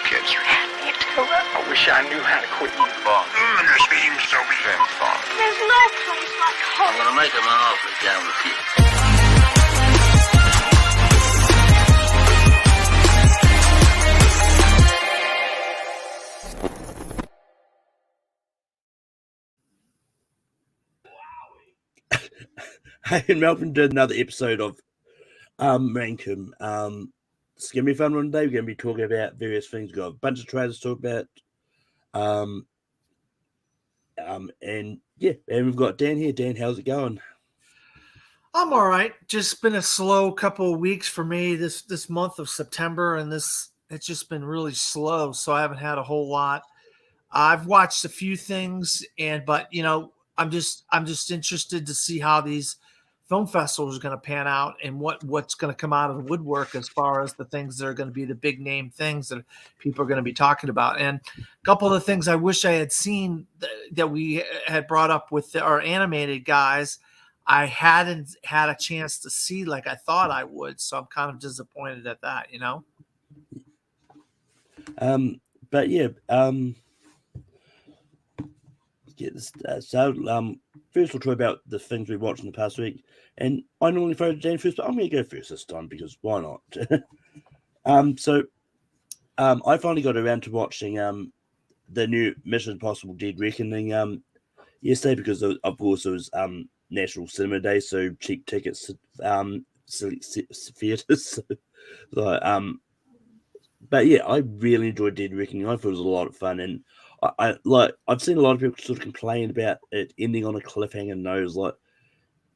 kids. You had me at hello. I wish I knew how to quit you. Bond. You're speaking so James Bond. There's no place like home. I'm gonna make him an offer he can't refuse. Hey, and Melbourne did another episode of Rankum. It's going to be a fun one today. We're going to be talking about various things. We've got a bunch of trailers to talk about. And we've got Dan here. Dan, how's it going? I'm all right. Just been a slow couple of weeks for me this month of September, and it's just been really slow. So I haven't had a whole lot. I've watched a few things, but I'm just interested to see how these film festivals are going to pan out and what's going to come out of the woodwork as far as the things that are going to be the big name things that people are going to be talking about. And a couple of the things I wish I had seen that we had brought up with our animated guys, I hadn't had a chance to see like I thought I would. So I'm kind of disappointed at that, But yeah, first we'll talk about the things we watched in the past week, and I normally throw to Dan first, but I'm going to go first this time because why not? I finally got around to watching the new Mission Impossible: Dead Reckoning yesterday because of course it was National Cinema Day, so cheap tickets theaters. But yeah, I really enjoyed Dead Reckoning. I thought it was a lot of fun, and I've seen a lot of people sort of complain about it ending on a cliffhanger note. Like,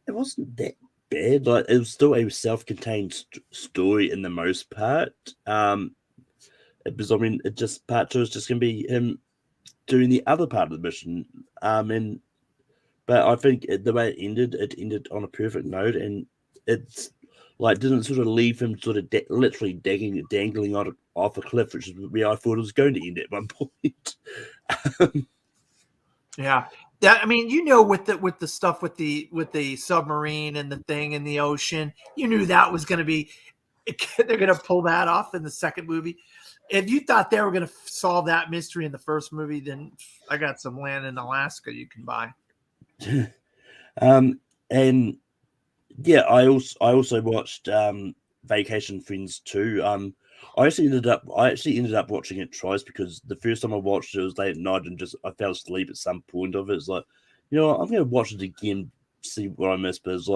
it wasn't that bad. Like, it was still a self-contained story in the most part. Because it just part 2 is just going to be him doing the other part of the mission. But I think the way it ended on a perfect note, and it's like didn't sort of leave him sort of literally dangling off a cliff, which is where I thought it was going to end at one point. Yeah. With the stuff with the submarine and the thing in the ocean, you knew that was going to be, they're going to pull that off in the second movie. If you thought they were going to solve that mystery in the first movie, then I got some land in Alaska you can buy. And yeah, I also watched Vacation Friends 2. I actually ended up watching it twice because the first time I watched it was late at night and I fell asleep at some point of it. It's like, I'm going to watch it again, see what I missed. But it's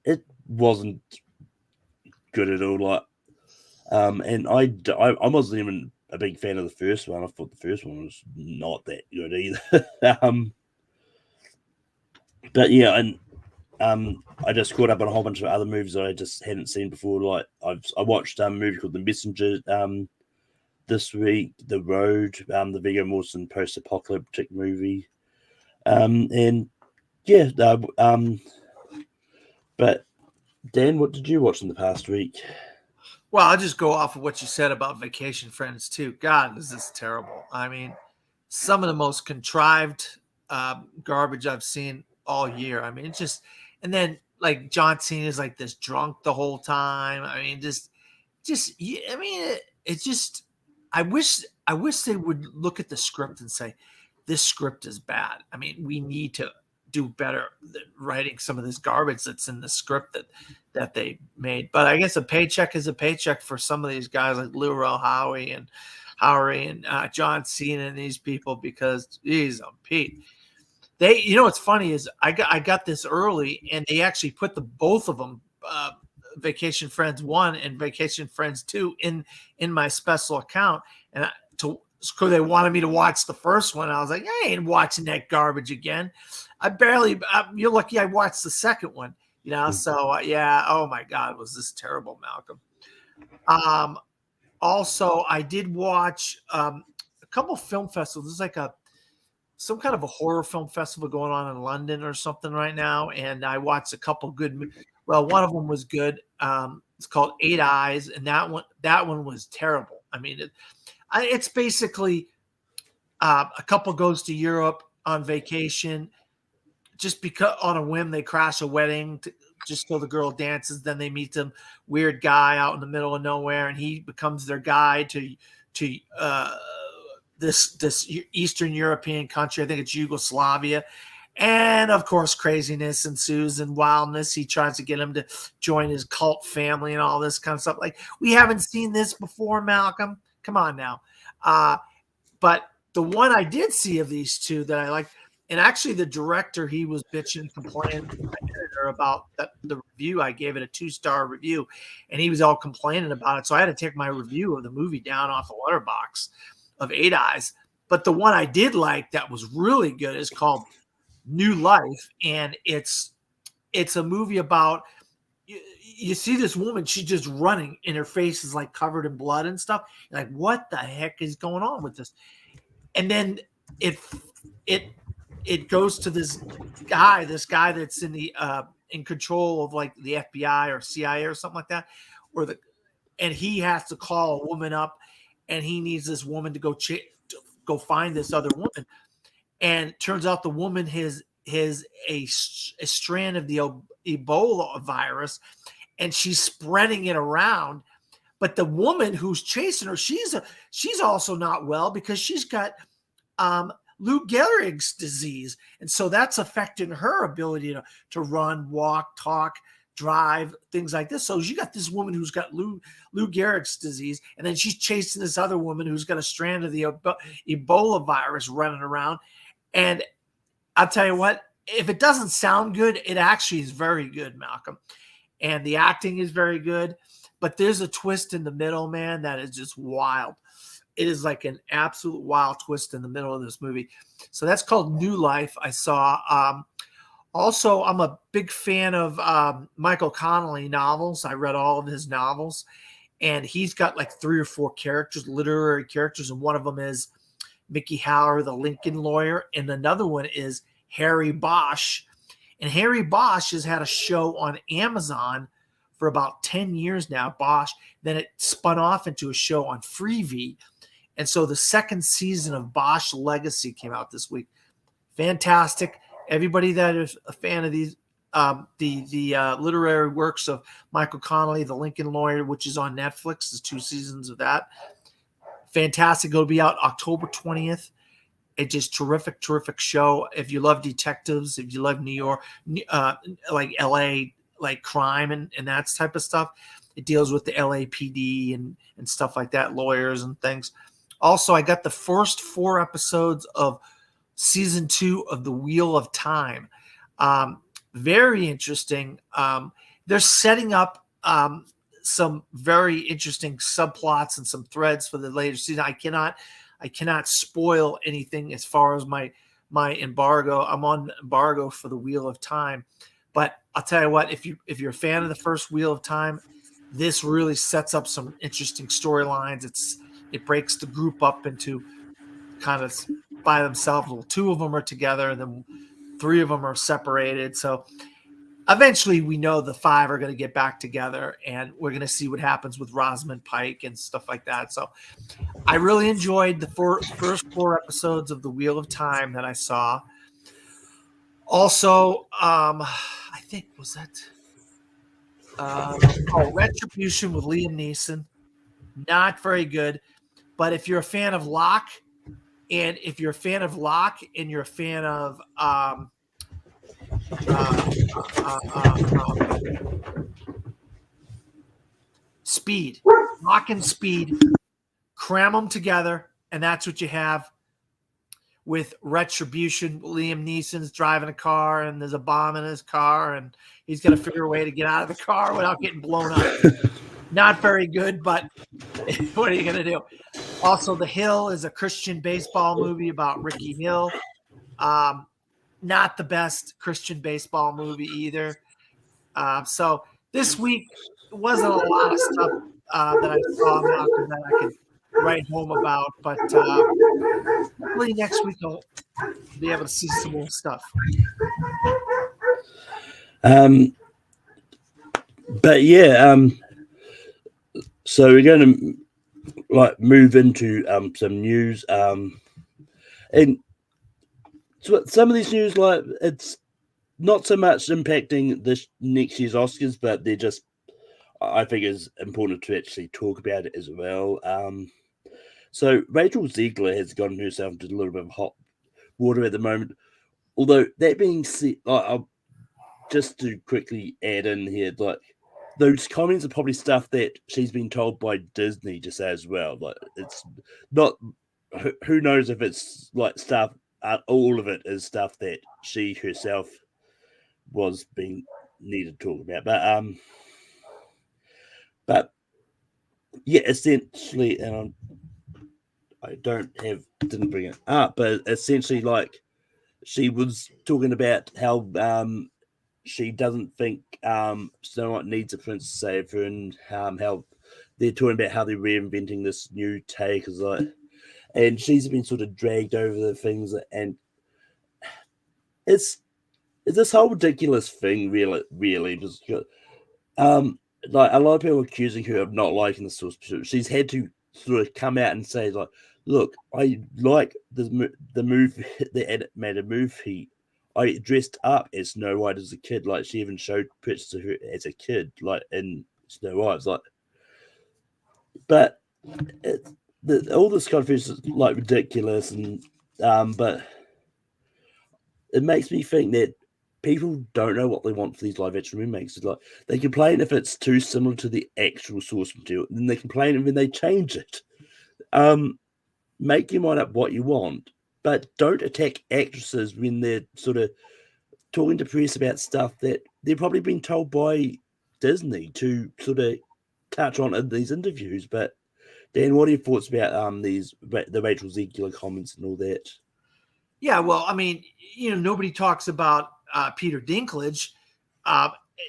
it wasn't good at all. And I wasn't even a big fan of the first one. I thought the first one was not that good either. But yeah, and I just caught up on a whole bunch of other movies that I just hadn't seen before. Like I watched a movie called The Messenger this week, The Road, the Viggo Mortensen post-apocalyptic movie, and yeah, but Dan, what did you watch in the past week? Well, I'll just go off of what you said about Vacation Friends too. God, is this terrible? I mean, some of the most contrived garbage I've seen all year. I mean, it's just, and then like John Cena is like this drunk the whole time. I mean, it's just, I wish they would look at the script and say, this script is bad. I mean, we need to do better writing some of this garbage that's in the script that they made. But I guess a paycheck is a paycheck for some of these guys like Lou Howery and John Cena and these people, because geez, Pete, they, what's funny is I got this early and they actually put both of them, Vacation Friends 1 and Vacation Friends 2 in my special account. And so they wanted me to watch the first one. I was like, I ain't watching that garbage again. You're lucky I watched the second one, So yeah. Oh my God, was this terrible, Malcolm? Also, I did watch a couple film festivals. There's like some kind of a horror film festival going on in London or something right now, and I watched a couple good. Well, one of them was good. It's called Eight Eyes, and that one was terrible. I mean, it's basically a couple goes to Europe on vacation, just because on a whim they crash a wedding just so the girl dances. Then they meet some weird guy out in the middle of nowhere, and he becomes their guide to this Eastern European country. I think it's Yugoslavia. And of course, craziness ensues and wildness. He tries to get him to join his cult family and all this kind of stuff. Like, we haven't seen this before, Malcolm. Come on now. But the one I did see of these two that I liked, and actually the director, he was bitching, complaining to my editor about the review. I gave it a 2-star review, and he was all complaining about it. So I had to take my review of the movie down off the letterbox of 8 Eyes. But the one I did like that was really good is called New Life, and it's a movie about you see this woman, she's just running and her face is like covered in blood and stuff. You're like, what the heck is going on with this? And then it goes to this guy that's in the in control of like the FBI or CIA or something like that, and he has to call a woman up, and he needs this woman to go find this other woman. And turns out the woman has a strand of the Ebola virus, and she's spreading it around. But the woman who's chasing her, she's also not well because she's got Lou Gehrig's disease, and so that's affecting her ability to run, walk, talk, drive, things like this. So you got this woman who's got Lou Gehrig's disease, and then she's chasing this other woman who's got a strand of the Ebola virus running around. And I'll tell you what, if it doesn't sound good, it actually is very good, Malcolm. And the acting is very good. But there's a twist in the middle, man, that is just wild. It is like an absolute wild twist in the middle of this movie. So that's called New Life. I saw. Also, I'm a big fan of Michael Connelly novels. I read all of his novels. And he's got like 3 or 4 characters, literary characters. And one of them is Mickey Haller, the Lincoln lawyer, and another one is Harry Bosch. And Harry Bosch has had a show on Amazon for about 10 years now, Bosch. Then it spun off into a show on Freevee. And so the 2nd season of Bosch Legacy came out this week. Fantastic. Everybody that is a fan of these, the literary works of Michael Connelly, the Lincoln lawyer, which is on Netflix, there's 2 seasons of that. Fantastic. It'll be out October 20th. It's just terrific show. If you love detectives, if you love New York, like LA, like crime and that type of stuff, it deals with the LAPD and stuff like that, lawyers and things. Also, I got the first 4 episodes of season 2 of The Wheel of Time. Very interesting. They're setting up some very interesting subplots and some threads for the later season. I cannot spoil anything as far as my embargo. I'm on embargo for the Wheel of Time, but I'll tell you what, if you're a fan of the first Wheel of Time, this really sets up some interesting storylines. It breaks the group up into kind of by themselves. Well, 2 of them are together, and then 3 of them are separated. So eventually we know the 5 are going to get back together, and we're going to see what happens with Rosamund Pike and stuff like that. So I really enjoyed the first 4 episodes of The Wheel of Time that I saw. Also, I think, was that Retribution with Liam Neeson. Not very good. But if you're a fan of Locke, and you're a fan of Speed, Locke and Speed, cram them together, and that's what you have with Retribution. Liam Neeson's driving a car, and there's a bomb in his car, and he's got to figure a way to get out of the car without getting blown up. Not very good, but what are you going to do? Also, The Hill is a Christian baseball movie about Ricky Hill. Not the best Christian baseball movie either. So this week wasn't a lot of stuff that I saw that I could write home about, but hopefully next week I'll be able to see some more stuff. But yeah, so we're going to move into some news, and so some of these news, it's not so much impacting this next year's Oscars, but they're just, I think it's important to actually talk about it as well. So Rachel Ziegler has gotten herself into a little bit of hot water at the moment. Although that being said, I'll just to quickly add in here, like those comments are probably stuff that she's been told by Disney to say as well. Like it's not, who knows if it's like stuff. All of it is stuff that she herself was being needed to talk about, but yeah, essentially, and I didn't bring it up, but essentially, like she was talking about how she doesn't think Snow White needs a prince to save her, and how they're talking about how they're reinventing this new take, as like, and she's been sort of dragged over the things, and it's this whole ridiculous thing, really, just like a lot of people accusing her of not liking the source material. She's had to sort of come out and say, like, look, I like the movie, the animated movie. I dressed up as Snow White as a kid. Like, she even showed pictures of her as a kid, like in Snow White. It's like, but all this kind of is like ridiculous, and but it makes me think that people don't know what they want for these live action remakes. It's like they complain if it's too similar to the actual source material, and then they complain when they change it. Make your mind up what you want, but don't attack actresses when they're sort of talking to press about stuff that they're probably being told by Disney to sort of touch on in these interviews. But Dan, what are your thoughts about the Rachel Ziegler comments and all that? Yeah, well, I mean, nobody talks about Peter Dinklage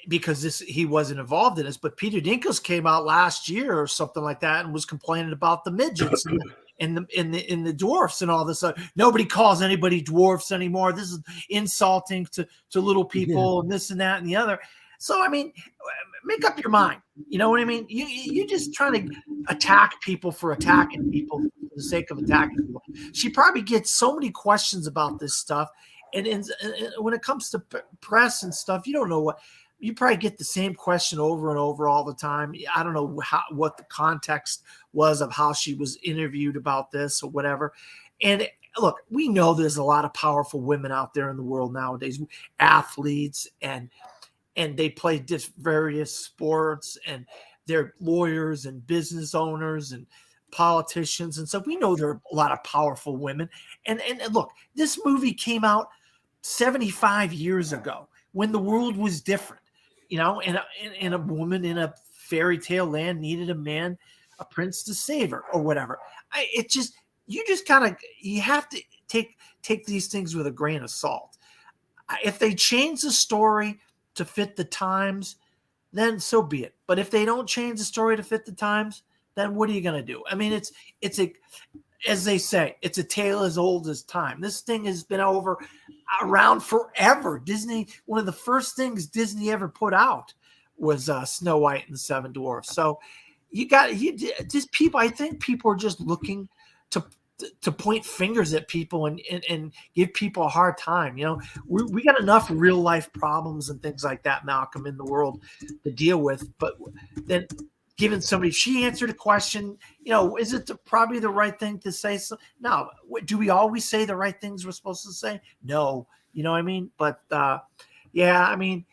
because he wasn't involved in this, but Peter Dinklage came out last year or something like that and was complaining about the midgets and the dwarfs and all this. Nobody calls anybody dwarfs anymore. This is insulting to little people and this and that and the other. So, I mean, make up your mind. You know what I mean? You're just trying to attack people for attacking people for the sake of attacking people. She probably gets so many questions about this stuff. And when it comes to press and stuff, you don't know what. You probably get the same question over and over all the time. I don't know what the context was of how she was interviewed about this or whatever. And look, we know there's a lot of powerful women out there in the world nowadays, athletes, and they play various sports, and they're lawyers and business owners and politicians. And so we know there are a lot of powerful women. And look, this movie came out 75 years ago when the world was different, and a woman in a fairy tale land needed a prince to save her or whatever. You have to take these things with a grain of salt. If they change the story to fit the times, then so be it. But if they don't change the story to fit the times, then what are you going to do? I mean, it's as they say, it's a tale as old as time. This thing has been around forever. Disney, one of the first things Disney ever put out was Snow White and the Seven Dwarfs. So I think people are just looking to point fingers at people and give people a hard time. We got enough real life problems and things like that, Malcolm, in the world to deal with. But then giving somebody, she answered a question, is it probably the right thing to say? So, no. Do we always say the right things we're supposed to say? No. You know what I mean? But yeah, I mean,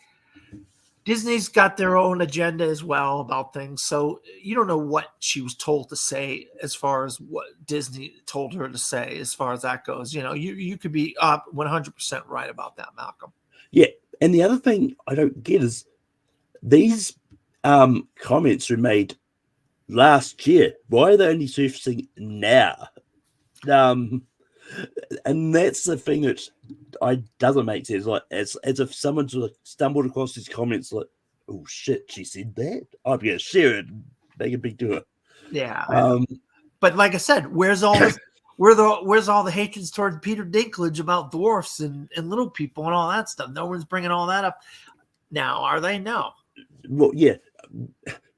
Disney's got their own agenda as well about things. So you don't know what she was told to say as far as what Disney told her to say as far as that goes. You could be up 100% right about that, Malcolm. Yeah. And the other thing I don't get is these comments were made last year. Why are they only surfacing now? And that's the thing that doesn't make sense. Like as if someone sort of stumbled across these comments, like, oh shit, she said that. I'm gonna share it, and make a big deal. Yeah. But like I said, where's all this? Where's all the hatreds toward Peter Dinklage about dwarfs and little people and all that stuff? No one's bringing all that up now, are they? No. Well, yeah,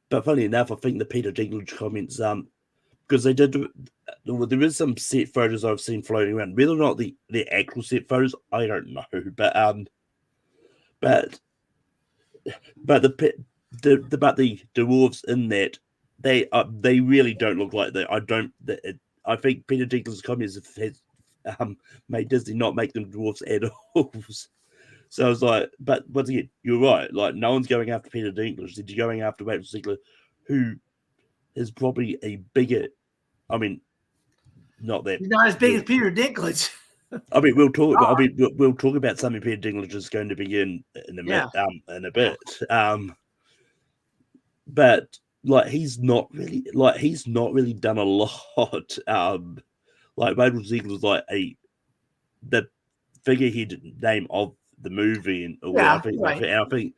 but funny enough, I think the Peter Dinklage comments, because they did. There is some set photos I've seen floating around. Whether or not the actual set photos, I don't know. But but the dwarves in that they really don't look like that. I think Peter Dinklage's comments has made Disney not make them dwarfs at all. So I was like, but once again, you're right. Like, no one's going after Peter Dinklage. You're going after Rachel Zegler, who is probably a bigger. I mean, not that He's not as big as Peter Dinklage. I mean, we'll talk. I mean, we'll talk about something Peter Dinklage is going to be in a bit. But like, he's not really done a lot. Like Rachel Zegler was like the figurehead name of the movie, and I think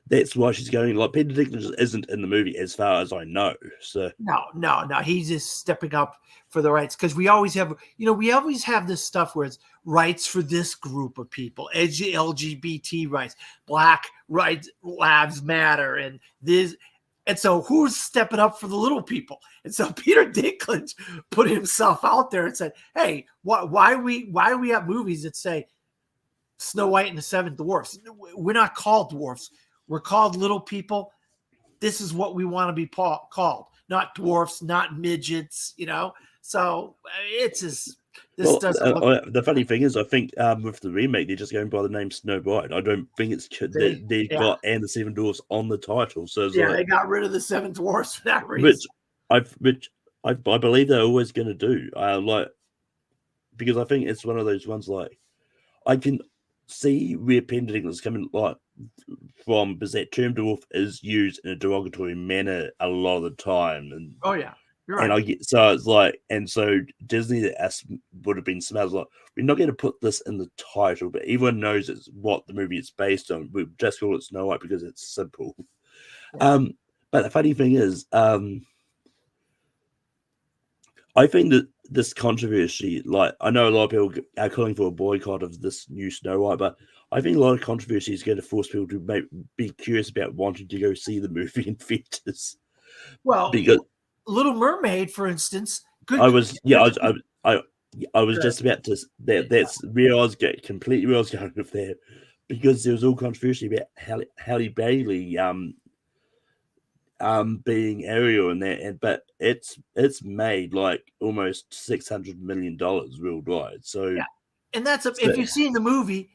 that's why she's going. Like, Peter Dinklage isn't in the movie as far as I know. So no, he's just stepping up for the rights, because we always have this stuff where it's rights for this group of people, LGBT rights, Black rights, Lives Matter, and this. And so who's stepping up for the little people? And so Peter Dinklage put himself out there and said, hey, why we have movies that say Snow White and the Seven Dwarfs? We're not called dwarfs. We're called little people. This is what we want to be called. Not dwarfs, not midgets, So it's just, this doesn't look... The funny thing is, I think with the remake, they're just going by the name Snow White. I don't think it's they got and the Seven Dwarfs on the title. So it's they got rid of the Seven Dwarfs for that reason. Which I believe they're always going to do. Because I think it's one of those ones, like, I can see where Peter Dinklage is coming from, because that term dwarf is used in a derogatory manner a lot of the time. And you're right. And so it's like, and so Disney would have been smart. Like, we're not going to put this in the title, but everyone knows it's what the movie is based on. We just call it Snow White because it's simple. Yeah. But the funny thing is, I think that this controversy, like, I know a lot of people are calling for a boycott of this new Snow White, but I think a lot of controversy is going to force people to be curious about wanting to go see the movie in theaters. Well, because Little Mermaid, for instance, I was just about to. That's where I was completely where I was going with that, because there was all controversy about Halle Bailey being Ariel and that, but it's made like almost $600 million worldwide. So and that's if you've seen the movie,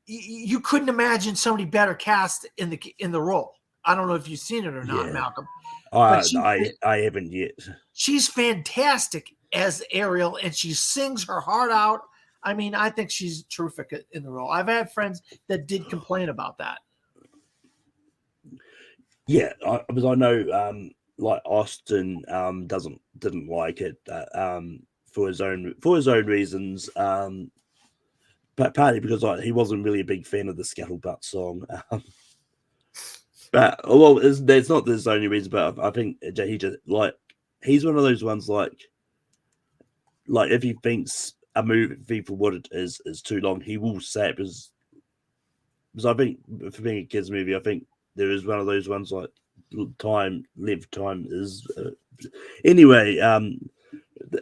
you couldn't imagine somebody better cast in the role. I don't know if you've seen it or not, Malcolm. I haven't yet. She's fantastic as Ariel, and she sings her heart out. I mean, I think she's terrific in the role. I've had friends that did complain about that. Yeah, because I know, like, Austin didn't like it for his own reasons. But partly because he wasn't really a big fan of the Scuttlebutt song. But that's not the only reason. But I think he just he's one of those ones like if he thinks a movie for what it is too long, he will say it, because I think for being a kids movie, I think there is one of those ones like time is anyway.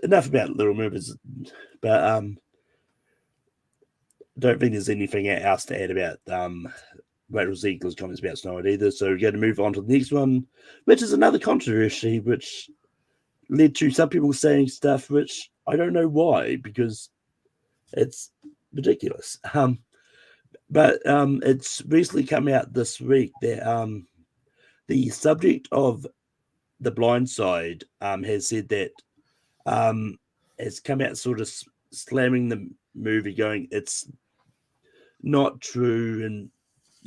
Enough about Little Mermaids, but don't think there's anything else to add about Rachel Zegler's comments about Snow White either. So we're going to move on to the next one, which is another controversy, which led to some people saying stuff which I don't know why, because it's ridiculous. But it's recently come out this week that the subject of The Blind Side has said that has come out sort of slamming the movie, going, it's not true and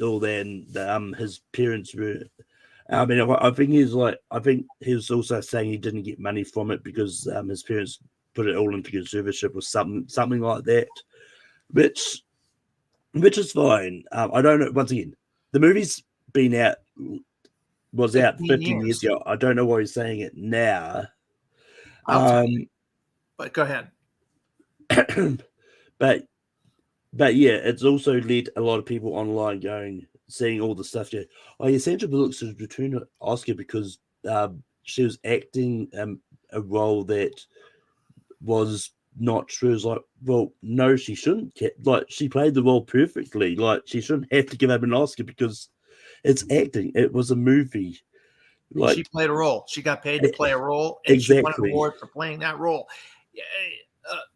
all that. And his parents were, I mean, I think he was also saying he didn't get money from it because his parents put it all into conservatorship or something like that, which is fine. I don't know. Once again, the movie's was out 15 years ago. I don't know why he's saying it now. But go ahead. But yeah, it's also led a lot of people online seeing all the stuff. Yeah, Sandra Bullock should return an Oscar because she was acting a role that was not true. It's like, well, no, she shouldn't. Like, she played the role perfectly. Like, she shouldn't have to give up an Oscar because it's acting. It was a movie. Like, she played a role. She got paid to play a role, and she won an exactly. award for playing that role.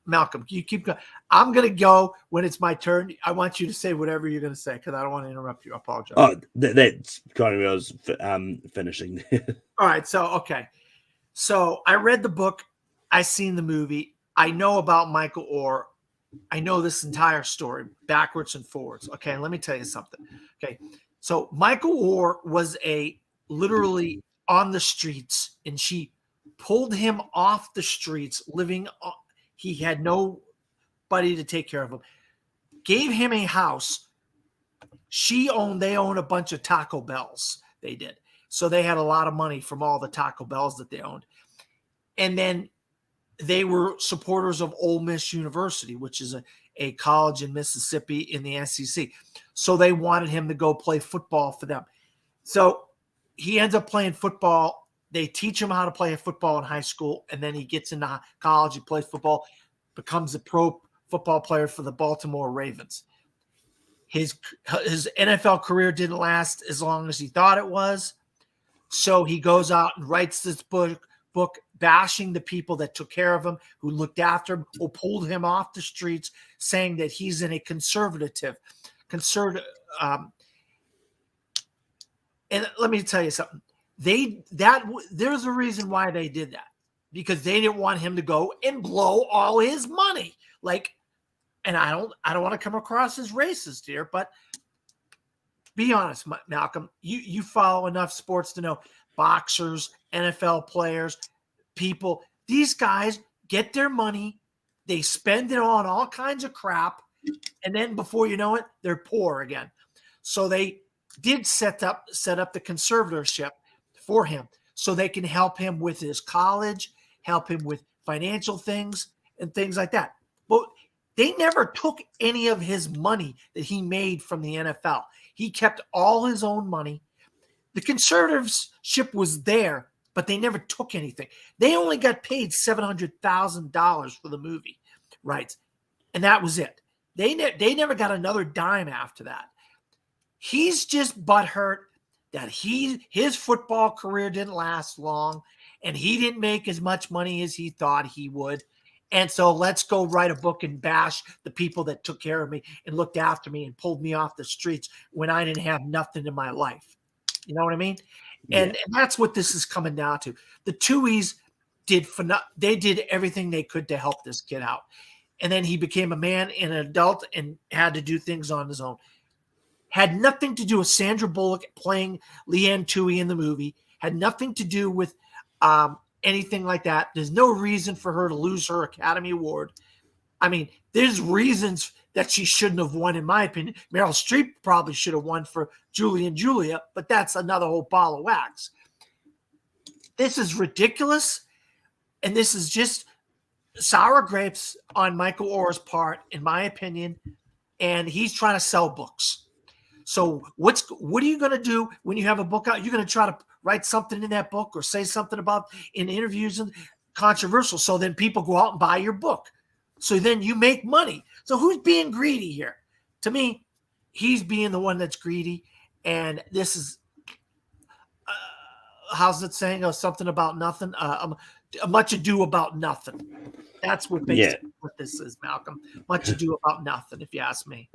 Malcolm, you keep going. I'm going to go when it's my turn. I want you to say whatever you're going to say because I don't want to interrupt you. I apologize. Oh, that's kind of where I was finishing. All right. So, okay. So I read the book. I seen the movie. I know about Michael Oher. I know this entire story backwards and forwards. Okay. Let me tell you something. Okay. So Michael Oher was literally on the streets, and she pulled him off the streets, living. He had nobody to take care of him. Gave him a house. They own a bunch of Taco Bells. They did. So they had a lot of money from all the Taco Bells that they owned. And then they were supporters of Ole Miss University, which is a college in Mississippi in the SEC. So they wanted him to go play football for them. So he ends up playing football. They teach him how to play football in high school, and then he gets into college. He plays football, becomes a pro football player for the Baltimore Ravens. His NFL career didn't last as long as he thought it was, so he goes out and writes this book bashing the people that took care of him, who looked after him, who pulled him off the streets, saying that he's in a conservative. And let me tell you something. There's a reason why they did that, because they didn't want him to go and blow all his money. And I don't want to come across as racist here, but be honest, Malcolm, you follow enough sports to know boxers, NFL players, people, these guys get their money, they spend it on all kinds of crap, and then before you know it, they're poor again. So they did set up the conservatorship for him so they can help him with his college, help him with financial things and things like that. But they never took any of his money that he made from the NFL. He kept all his own money. The conservatorship was there, but they never took anything. They only got paid $700,000 for the movie rights, and that was it. They never got another dime after that. He's just butthurt that his football career didn't last long, and he didn't make as much money as he thought he would. And so let's go write a book and bash the people that took care of me and looked after me and pulled me off the streets when I didn't have nothing in my life. You know what I mean? And that's what this is coming down to. The Tuohys did everything they could to help this kid out. And then he became a man and an adult and had to do things on his own. Had nothing to do with Sandra Bullock playing Leanne Tuohy in the movie. Had nothing to do with anything like that. There's no reason for her to lose her Academy Award. I mean, there's reasons that she shouldn't have won, in my opinion. Meryl Streep probably should have won for Julie and Julia, but that's another whole ball of wax. This is ridiculous, and this is just sour grapes on Michael Oher's part, in my opinion, and he's trying to sell books. So what are you going to do when you have a book out? You're going to try to write something in that book or say something about in interviews and controversial, so then people go out and buy your book. So then you make money. So who's being greedy here? To me, he's being the one that's greedy. And this is, how's it saying? Something about nothing. Much ado about nothing. That's what basically what this is, Malcolm. Much ado about nothing, if you ask me.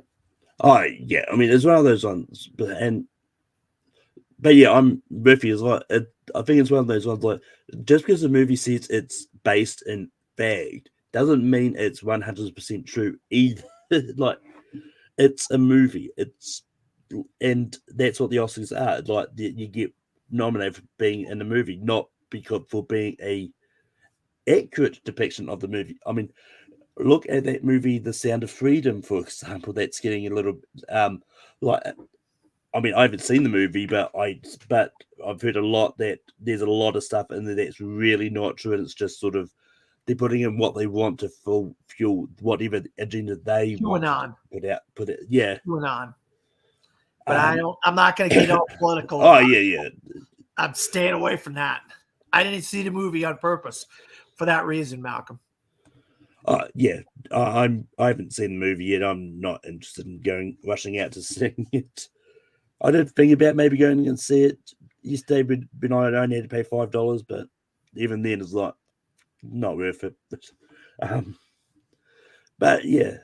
Oh, yeah. I mean, it's one of those ones. But yeah, I'm with you as well. I think it's one of those ones like, just because the movie says it's based in fact doesn't mean it's 100% true either. Like, it's a movie. And that's what the Oscars are. Like, you get nominated for being in the movie, not because for being a accurate depiction of the movie. I mean, look at that movie, The Sound of Freedom, for example. That's getting a little like. I mean, I haven't seen the movie, but I've heard a lot that there's a lot of stuff in there that's really not true, and it's just sort of they're putting in what they want to fuel whatever agenda they want to put it. Yeah. QAnon. But I'm not going to get all political. Oh, yeah. I'm staying away from that. I didn't see the movie on purpose for that reason, Malcolm. Yeah, I haven't seen the movie yet. I'm not interested in rushing out to seeing it. I did think about maybe going and see it yesterday, but I only had to pay $5, but even then it's like not worth it. Um, but yeah,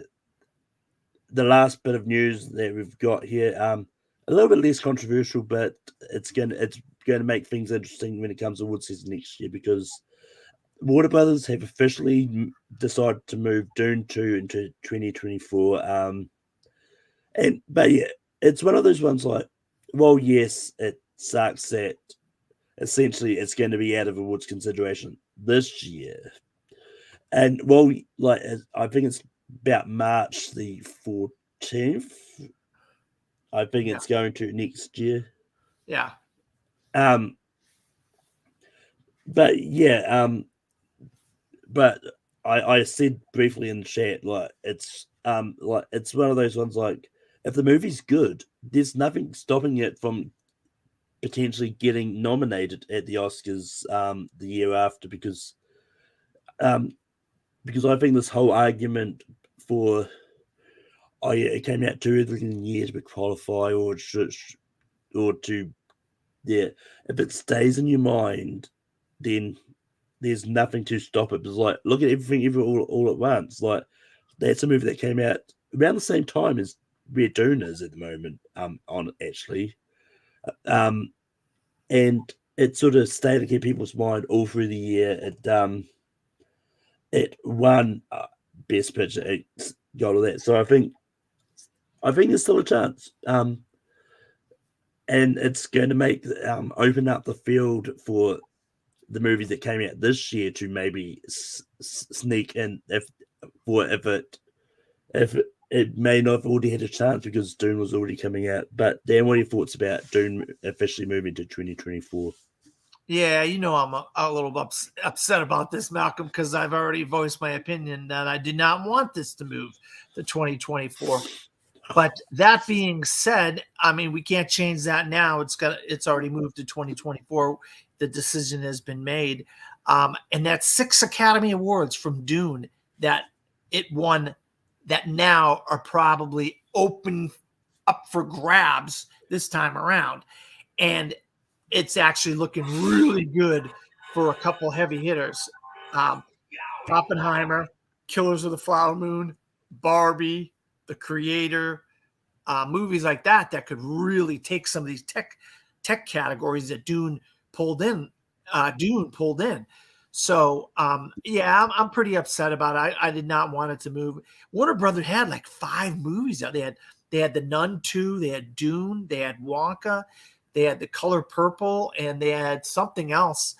the last bit of news that we've got here, a little bit less controversial, but it's going to make things interesting when it comes to award season next year because Warner Brothers have officially decided to move Dune 2 into 2024. But yeah, it's one of those ones like, well, yes, it sucks that essentially it's going to be out of awards consideration this year. And well, like I think it's about March the 14th. I think it's going to next year. Yeah. But yeah, but I said briefly in the chat, like it's one of those ones like if the movie's good, there's nothing stopping it from potentially getting nominated at the Oscars the year after because I think this whole argument for it came out too early in the year to qualify or to if it stays in your mind, then there's nothing to stop it. Because like look at everything all at once. Like that's a movie that came out around the same time as where Dune is at the moment. On actually, and it sort of stayed in people's mind all through the year. It won Best Picture. It got all that. So I think there's still a chance. And it's going to make open up the field for the movies that came out this year to maybe sneak in if it may not have already had a chance because Dune was already coming out. But Dan, what are your thoughts about Dune officially moving to 2024? Yeah, I'm a little upset about this, Malcolm, because I've already voiced my opinion that I did not want this to move to 2024. But that being said, I mean, we can't change that now. It's already moved to 2024. The decision has been made. And that's 6 Academy Awards from Dune that it won that now are probably open up for grabs this time around. And it's actually looking really good for a couple heavy hitters. Oppenheimer, Killers of the Flower Moon, Barbie, The Creator, movies like that could really take some of these tech categories that Dune pulled in. So yeah, I'm pretty upset about it. I did not want it to move. Warner Brothers had like 5 movies out. They had The Nun 2, they had Dune, they had Wonka, they had The Color Purple, and they had something else.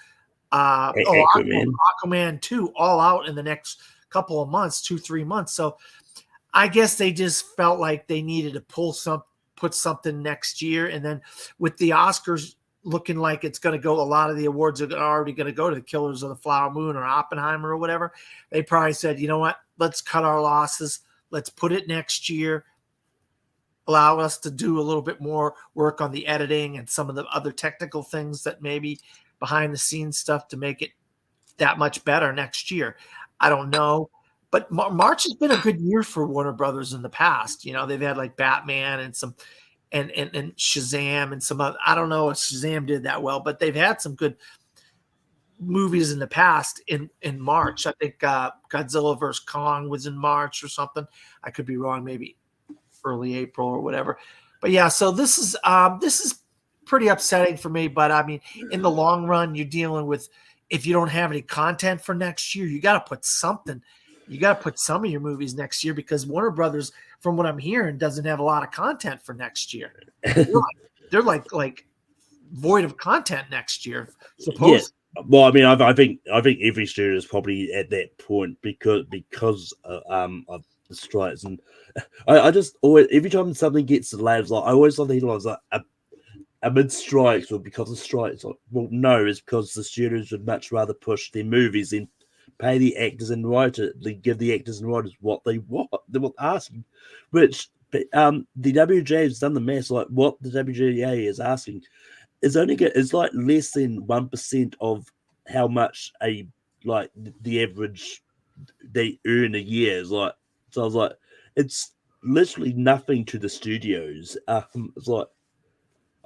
Aquaman 2, all out in the next couple of months, 2-3 months. So I guess they just felt like they needed to put something next year. And then with the Oscars looking like it's going to go, a lot of the awards are already going to go to the Killers of the Flower Moon or Oppenheimer or whatever. They probably said, you know what, let's cut our losses. Let's put it next year. Allow us to do a little bit more work on the editing and some of the other technical things that maybe behind the scenes stuff to make it that much better next year. I don't know. But March has been a good year for Warner Brothers in the past. They've had like Batman and some and Shazam and some other, I don't know if Shazam did that well, but they've had some good movies in the past in March. I think Godzilla vs. Kong was in March or something. I could be wrong, maybe early April or whatever. But yeah, so this is pretty upsetting for me. But I mean, in the long run, you're dealing with, if you don't have any content for next year, you got to put something. You got to put some of your movies next year because Warner Brothers, from what I'm hearing, doesn't have a lot of content for next year. They're like void of content next year. Supposedly. Yeah. Well, I mean, I think every studio is probably at that point because of the strikes, and I just always, every time something gets delayed, like I always love the headlines like amid strikes or because of strikes. Like, well, no, it's because the studios would much rather push their movies than pay the actors and writers, give the actors and writers what they want. They're asking, which the WGA has done the math. Like what the WGA is asking is it's like less than 1% of how much the average they earn a year. It's like, so I was like, it's literally nothing to the studios. It's like,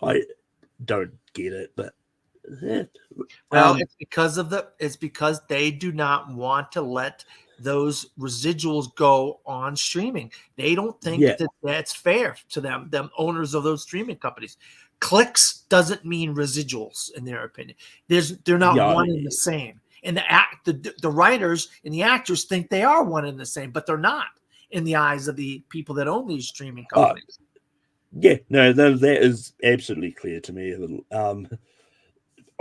I don't get it, but yeah. Well, it's because they do not want to let those residuals go on streaming. They don't think Yeah. that that's fair to them owners of those streaming companies. Clicks doesn't mean residuals in their opinion. They're not Yeah, one and the same. And the writers and the actors think they are one and the same, but they're not in the eyes of the people that own these streaming companies. Yeah, no, that is absolutely clear to me. I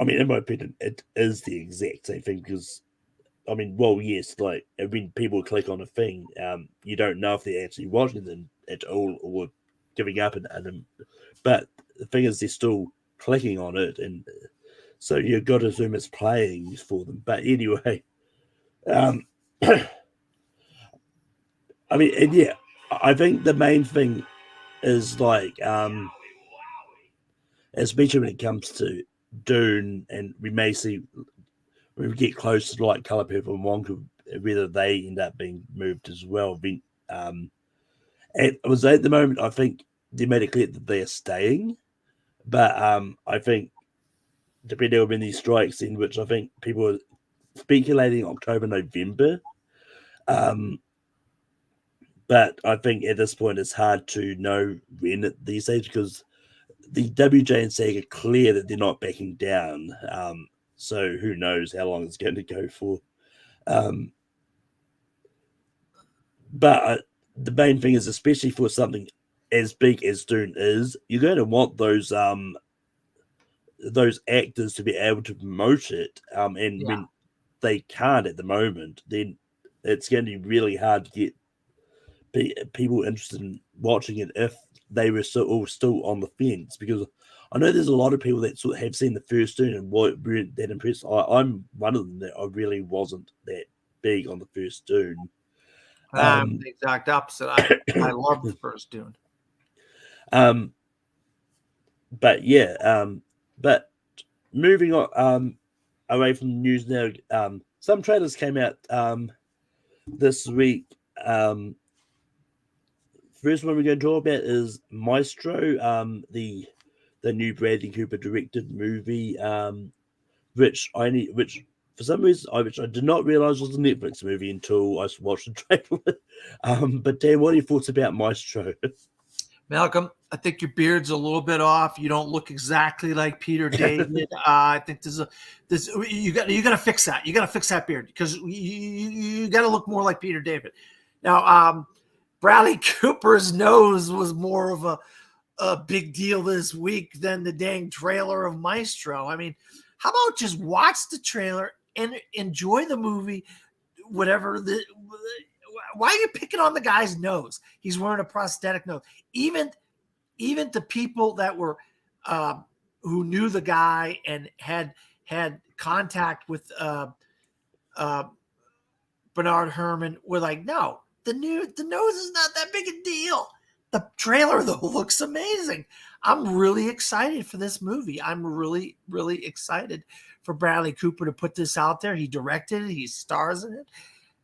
mean, in my opinion, it is the exact same thing because, I mean, well, yes, like when people click on a thing, you don't know if they're actually watching them at all or giving up, but the thing is, they're still clicking on it, and so you've got to assume it's playing for them. But anyway, I mean, and yeah, I think the main thing is like, especially when it comes to Dune, and we may see when we get close to like Color Purple and Wonka, whether they end up being moved as well. And it was at the moment, I think they made it clear that they are staying, but I think depending on when these strikes in, which I think people are speculating October, November. But I think at this point it's hard to know when these days because the WJ and SAG are clear that they're not backing down. So who knows how long it's going to go for. But the main thing is, especially for something as big as Dune is, you're going to want those actors to be able to promote it. And when they can't at the moment, then it's going to be really hard to get people interested in watching it if they were still on the fence, because I know there's a lot of people that sort of have seen the first Dune and weren't that impressed. I'm one of them that I really wasn't that big on the first Dune. I'm the exact opposite. I love the first Dune. But yeah, but moving on away from the news now, some trailers came out this week. First one we're going to talk about is Maestro, the new Bradley Cooper directed movie, which for some reason I did not realize was a Netflix movie until I watched the trailer. But Dan, what are your thoughts about Maestro? Malcolm, I think your beard's a little bit off. You don't look exactly like Peter David. I think you got to fix that. You got to fix that beard because you got to look more like Peter David. Now, Bradley Cooper's nose was more of a big deal this week than the dang trailer of Maestro. I mean, how about just watch the trailer and enjoy the movie? Whatever why are you picking on the guy's nose? He's wearing a prosthetic nose. Even the people that were who knew the guy and had contact with Bernard Herrmann were like, no, the nose is not that big a deal. The trailer though looks amazing. I'm really excited for this movie. I'm really, really excited for Bradley Cooper to put this out there. He directed it. He stars in it.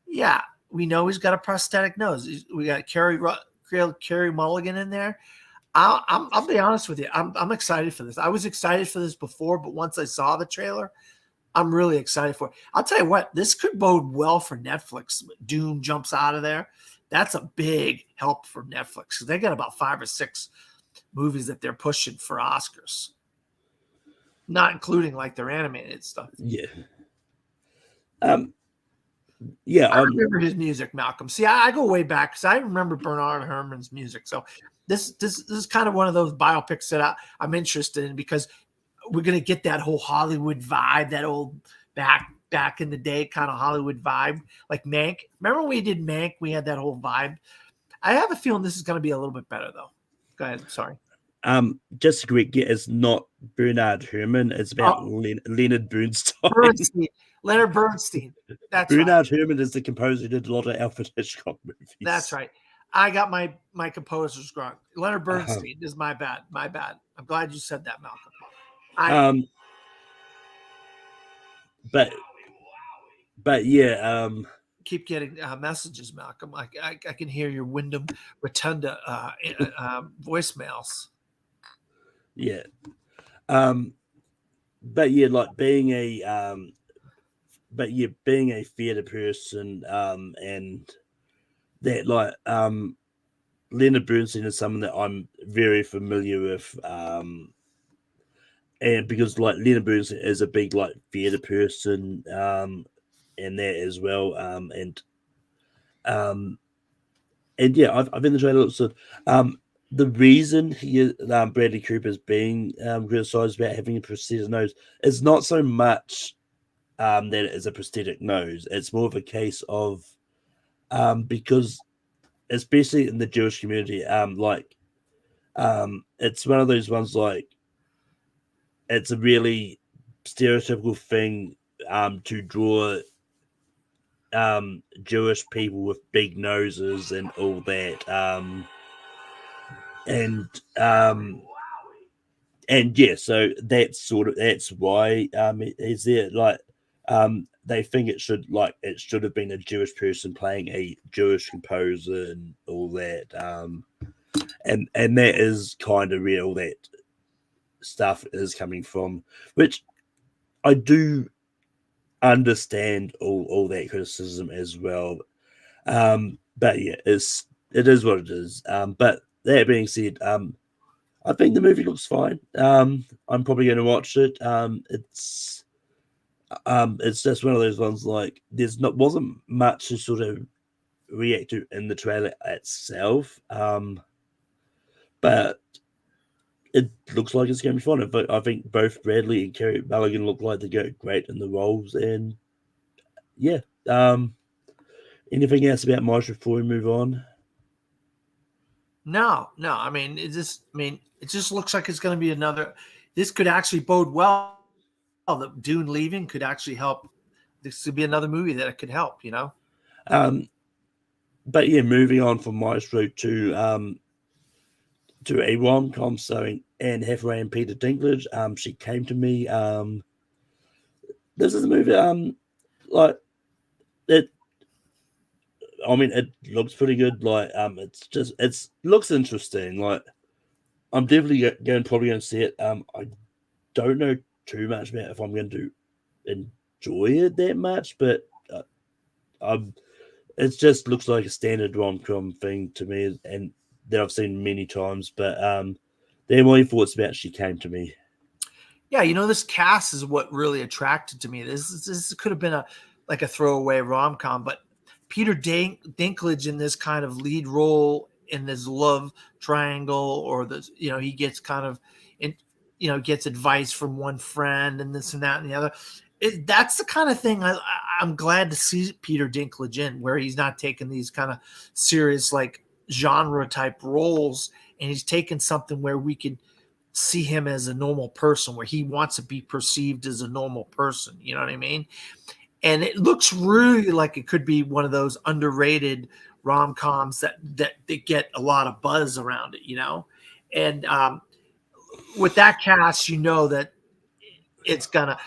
Yeah, we know he's got a prosthetic nose. We got Carey Mulligan in there. I'll be honest with you. I'm excited for this. I was excited for this before, but once I saw the trailer, I'm really excited for it. I'll tell you what, this could bode well for Netflix. Dune jumps out of there. That's a big help for Netflix because they got about 5 or 6 movies that they're pushing for Oscars, not including like their animated stuff. Yeah. I remember his music, Malcolm. See, I go way back because I remember Bernard Herrmann's music. So this is kind of one of those biopics that I'm interested in because we're going to get that whole Hollywood vibe, that old back in the day kind of Hollywood vibe, like Mank. Remember when we did Mank? We had that whole vibe. I have a feeling this is going to be a little bit better, though. Go ahead. Sorry. Just to correct you, it's not Bernard Herrmann. It's about Leonard Bernstein. Leonard Bernstein. That's Bernard right. Herrmann is the composer who did a lot of Alfred Hitchcock movies. That's right. I got my composers wrong. Leonard Bernstein is my bad. My bad. I'm glad you said that, Malcolm. But yeah, keep getting messages, Malcolm. I can hear your Wyndham Rotunda voicemails. Yeah. But yeah, like being a theatre person, and that Leonard Bernstein is someone that I'm very familiar with, and because like Leonard Bernstein is a big like theatre person, and that as well, and yeah, I've enjoyed it. So, the reason Bradley Cooper is being criticized about having a prosthetic nose is not so much that it is a prosthetic nose. It's more of a case of because especially in the Jewish community, it's one of those ones like it's a really stereotypical thing to draw Jewish people with big noses and all that, and yeah, so that's why is there they think it should have been a Jewish person playing a Jewish composer and all that, and that is kind of where all that stuff is coming from, which I do understand all that criticism as well. But yeah, it is what it is. But that being said, I think the movie looks fine. I'm probably going to watch it. It's just one of those ones like wasn't much to sort of react to in the trailer itself. But it looks like it's going to be fun. But I think both Bradley and Carey Mulligan look like they go great in the roles. And yeah, anything else about March before we move on? No. I mean, it just looks like it's going to be another. This could actually bode well. That Dune leaving could actually help. This could be another movie that it could help. But yeah, moving on from Maestro to a rom-com starring Anne Hathaway and Peter Dinklage. She Came to Me. This is a movie. It looks pretty good. It looks interesting. Like, I'm definitely probably going to see it. I don't know too much about if I'm going to enjoy it that much, but it just looks like a standard rom-com thing to me, and that I've seen many times. But they're my thoughts about She Came to Me. Yeah, this cast is what really attracted to me. This could have been a throwaway rom-com, but Peter Dinklage in this kind of lead role in this love triangle, or he gets kind of gets advice from one friend and this and that and the other. That's the kind of thing I'm glad to see Peter Dinklage in, where he's not taking these kind of serious like genre type roles, and he's taking something where we can see him as a normal person, where he wants to be perceived as a normal person. You know what I mean? And it looks really like it could be one of those underrated rom-coms that they get a lot of buzz around it, and with that cast, that it's gonna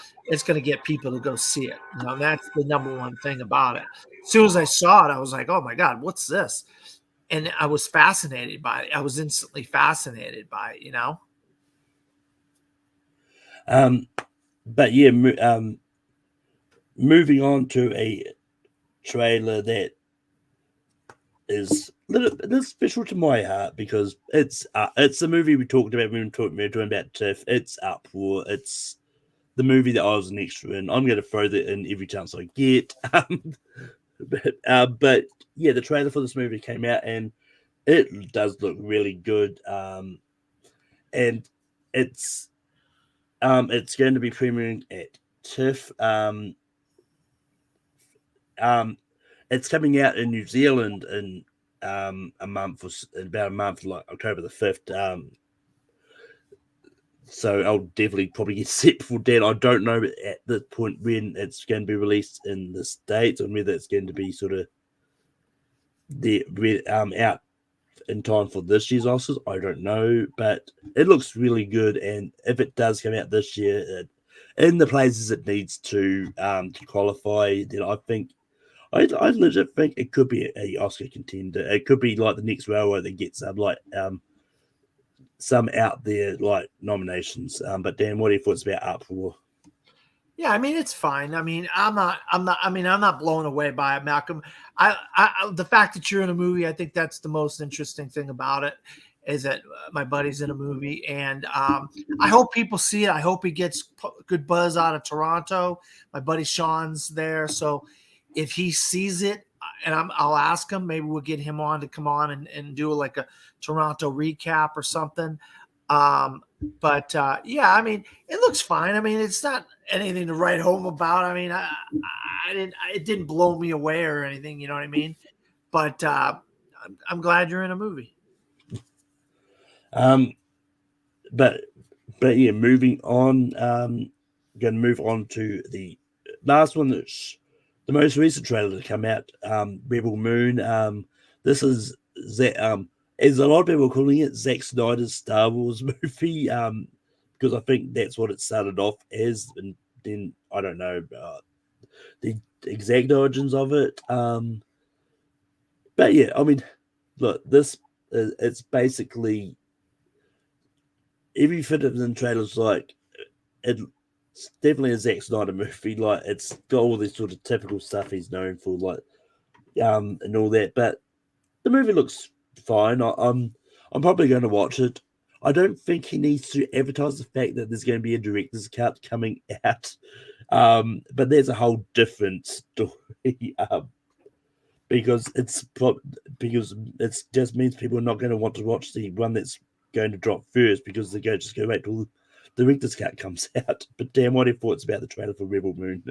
get people to go see it. That's the number one thing about it. As soon as I saw it, I was like, oh my God, what's this? And I was fascinated by it. I was instantly fascinated by it, But yeah, moving on to a trailer that is a little special to my heart, because it's the movie we talked about when we were talking about TIFF. It's Uproar. It's the movie that I was an extra in. I'm going to throw that in every chance I get. But yeah, the trailer for this movie came out, and it does look really good. And it's going to be premiering at TIFF. It's coming out in New Zealand in about a month, like October the 5th. So I'll definitely probably get set before that. I don't know at this point when it's going to be released in the States, and whether it's going to be sort of out in time for this year's Oscars. I don't know, but it looks really good. And if it does come out this year in the places it needs to qualify, then I think I legit think it could be a Oscar contender. It could be like the next Railroad that gets some out there like nominations. But Dan, what are your thoughts about Up for? Yeah, I mean it's fine. I mean, I'm not blown away by it, Malcolm. The fact that you're in a movie, I think that's the most interesting thing about it, is that my buddy's in a movie, and I hope people see it. I hope he gets good buzz out of Toronto. My buddy Sean's there, so if he sees it, and I'll ask him, maybe we'll get him on to come on and do like a Toronto recap or something. But yeah, I mean, it looks fine. I mean, it's not anything to write home about. I mean, it didn't blow me away or anything, you know what I mean? But I'm glad you're in a movie. But yeah, moving on. Going to move on to the last one. That's the most recent trailer to come out. Rebel Moon. This is as a lot of people are calling it, Zack Snyder's Star Wars movie, because I think that's what it started off as, and then I don't know the exact origins of it. But yeah, I mean, look, this it's basically every bit of the trailers like it's definitely a Zack Snyder movie. Like it's got all this sort of typical stuff he's known for, like and all that. But the movie looks fine. I'm probably going to watch it. I don't think he needs to advertise the fact that there's going to be a director's cut coming out, but there's a whole different story. Because it just means people are not going to want to watch the one that's going to drop first because they're going to just go wait till the director's cut comes out. But damn, what are your thoughts about the trailer for Rebel Moon?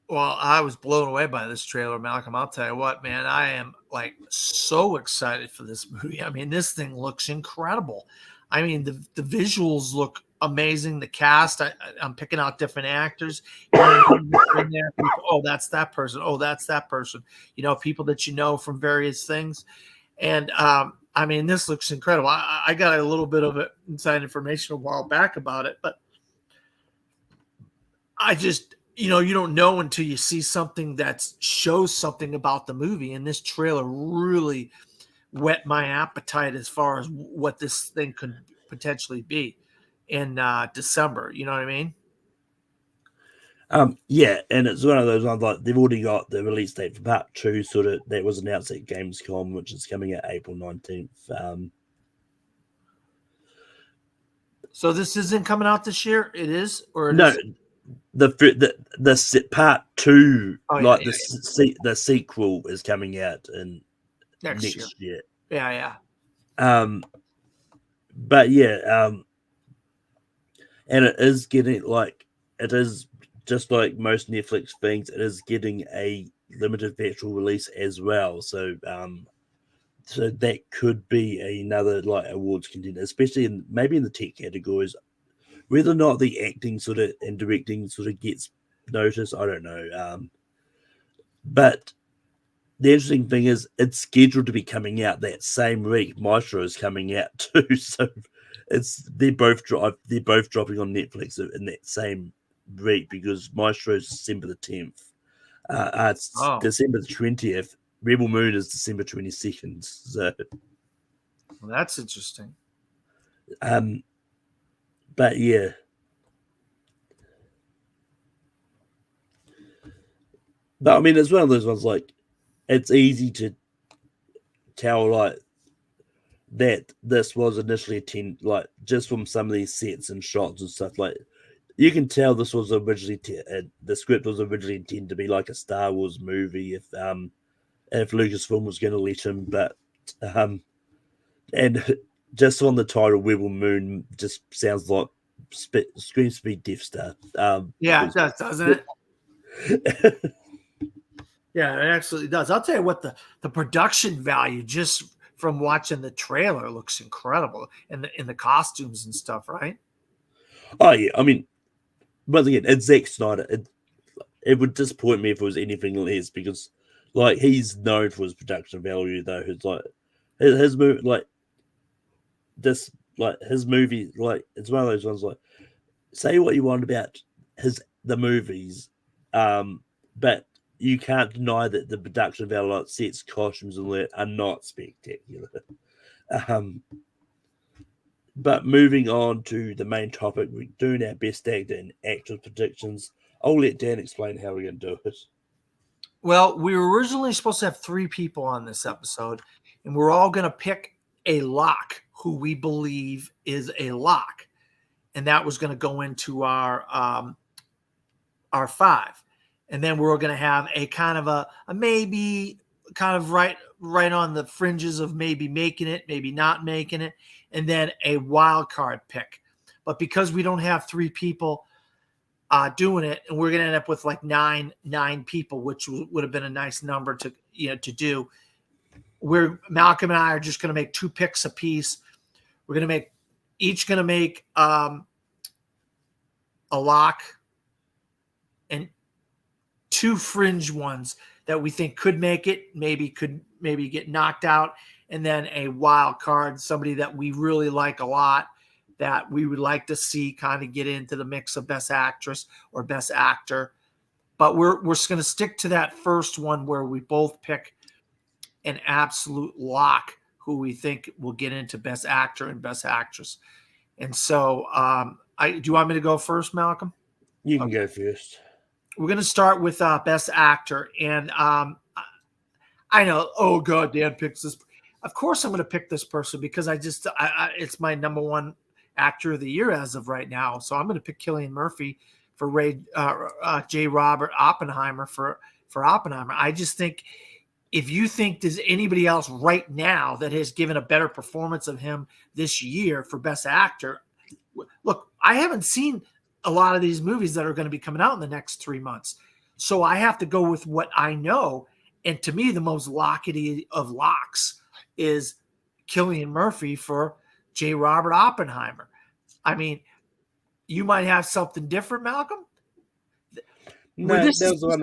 Well, I was blown away by this trailer, Malcolm. I'll tell you what, man, I am like so excited for this movie. I mean, this thing looks incredible. I mean, the visuals look amazing. The cast, I'm picking out different actors. In there, people, oh, that's that person. Oh, that's that person. You know, people that you know from various things. And I mean, this looks incredible. I got a little bit of inside information a while back about it, but I just, you know, you don't know until you see something that shows something about the movie. And this trailer really whet my appetite as far as what this thing could potentially be in December. You know what I mean? Yeah, and it's one of those ones like they've already got the release date for part 2, sort of that was announced at Gamescom, which is coming out April 19th. So this isn't coming out this year. It is, or it no. is? The part 2, the sequel is coming out in next year. Yeah. But yeah, and it is getting it is just like most Netflix things. It is getting a limited virtual release as well. So so that could be another like awards contender, especially maybe in the tech categories. Whether or not the acting sort of and directing sort of gets noticed, I don't know. But the interesting thing is it's scheduled to be coming out that same week. Maestro is coming out too, so they're both dropping on Netflix in that same week because Maestro is December the 10th. It's December the 20th. Rebel Moon is December 22nd. So well, that's interesting. But yeah. But I mean, it's one of those ones like it's easy to tell like that this was initially just from some of these sets and shots and stuff. Like you can tell this was originally the script was originally intended to be like a Star Wars movie if Lucasfilm was going to let him, but and just on the title, Rebel Moon just sounds like screams to be Death Star. Yeah, it does, doesn't it? Yeah, it absolutely does. I'll tell you what, the production value just from watching the trailer looks incredible, and in the costumes and stuff, right? Oh yeah, I mean, once again, it's Zack Snyder. It would disappoint me if it was anything less because, like, he's known for his production value. Though, it's like his movie, like this, like his movie, like it's one of those ones. Like, say what you want about the movies, but you can't deny that the production value, like sets, costumes, and that are not spectacular. But moving on to the main topic, we're doing our best actor and actress predictions. I'll let Dan explain how we're going to do it. Well, we were originally supposed to have 3 people on this episode, and we're all going to pick a lock who we believe is a lock, and that was going to go into our 5, and then we're going to have a kind of a maybe, kind of right on the fringes of maybe making it, maybe not making it, and then a wild card pick. But because we don't have 3 people doing it, and we're going to end up with like nine people, which would have been a nice number to do. Malcolm and I are just going to make 2 picks a piece. We're going to make a lock and 2 fringe ones that we think could make it, maybe get knocked out, and then a wild card, somebody that we really like a lot, that we would like to see kind of get into the mix of best actress or best actor. But we're going to stick to that first one where we both pick an absolute lock who we think will get into best actor and best actress. And so do you want me to go first, Malcolm? You can go first. We're going to start with best actor. And I know, oh God, Dan picks this. Of course I'm going to pick this person because it's my number 1 actor of the year as of right now. So I'm going to pick Cillian Murphy for J. Robert Oppenheimer for Oppenheimer. I just think if you think there's anybody else right now that has given a better performance of him this year for best actor, look, I haven't seen a lot of these movies that are going to be coming out in the next 3 months. So I have to go with what I know. And to me, the most lockety of locks is Cillian Murphy for J. Robert Oppenheimer. I mean, you might have something different, Malcolm. No, this that was one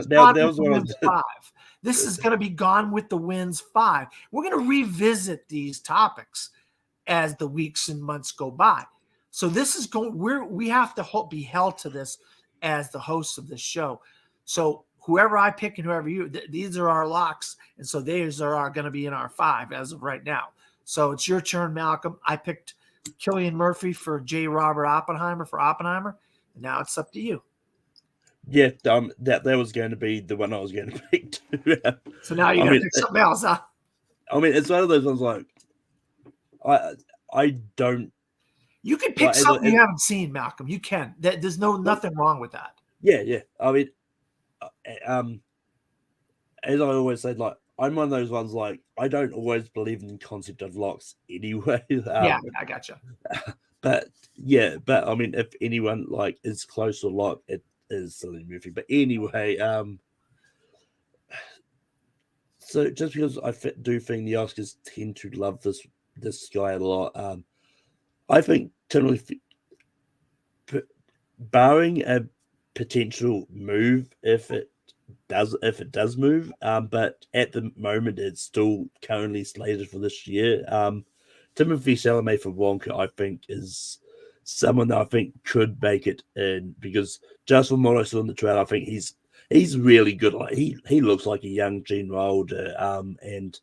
of the 5. This is going to be Gone with the Wind's 5. We're going to revisit these topics as the weeks and months go by. So this is we have to be held to this as the hosts of this show. So whoever I pick and whoever these are our locks. And so these are going to be in our 5 as of right now. So it's your turn, Malcolm. I picked Cillian Murphy for J. Robert Oppenheimer for Oppenheimer. And now it's up to you. Yeah, that was going to be the one I was going to pick too. So now you're going to pick something else, huh? I mean, it's one of those ones like I don't. You can pick something you haven't seen, Malcolm. You can. There's nothing wrong with that. Yeah. I mean, as I always said, like I'm one of those ones like I don't always believe in the concept of locks anyway. Yeah, I gotcha. But I mean, if anyone like is close to lock, it is Cillian Murphy. But anyway, so just because I do think the Oscars tend to love this guy a lot, I think Timothy, barring a potential move, if it does move, but at the moment it's still currently slated for this year. Timothée Chalamet for Wonka, I think, is someone that I think could make it in because just from what I saw in the trailer, I think he's really good. Like he looks like a young Gene Wilder, and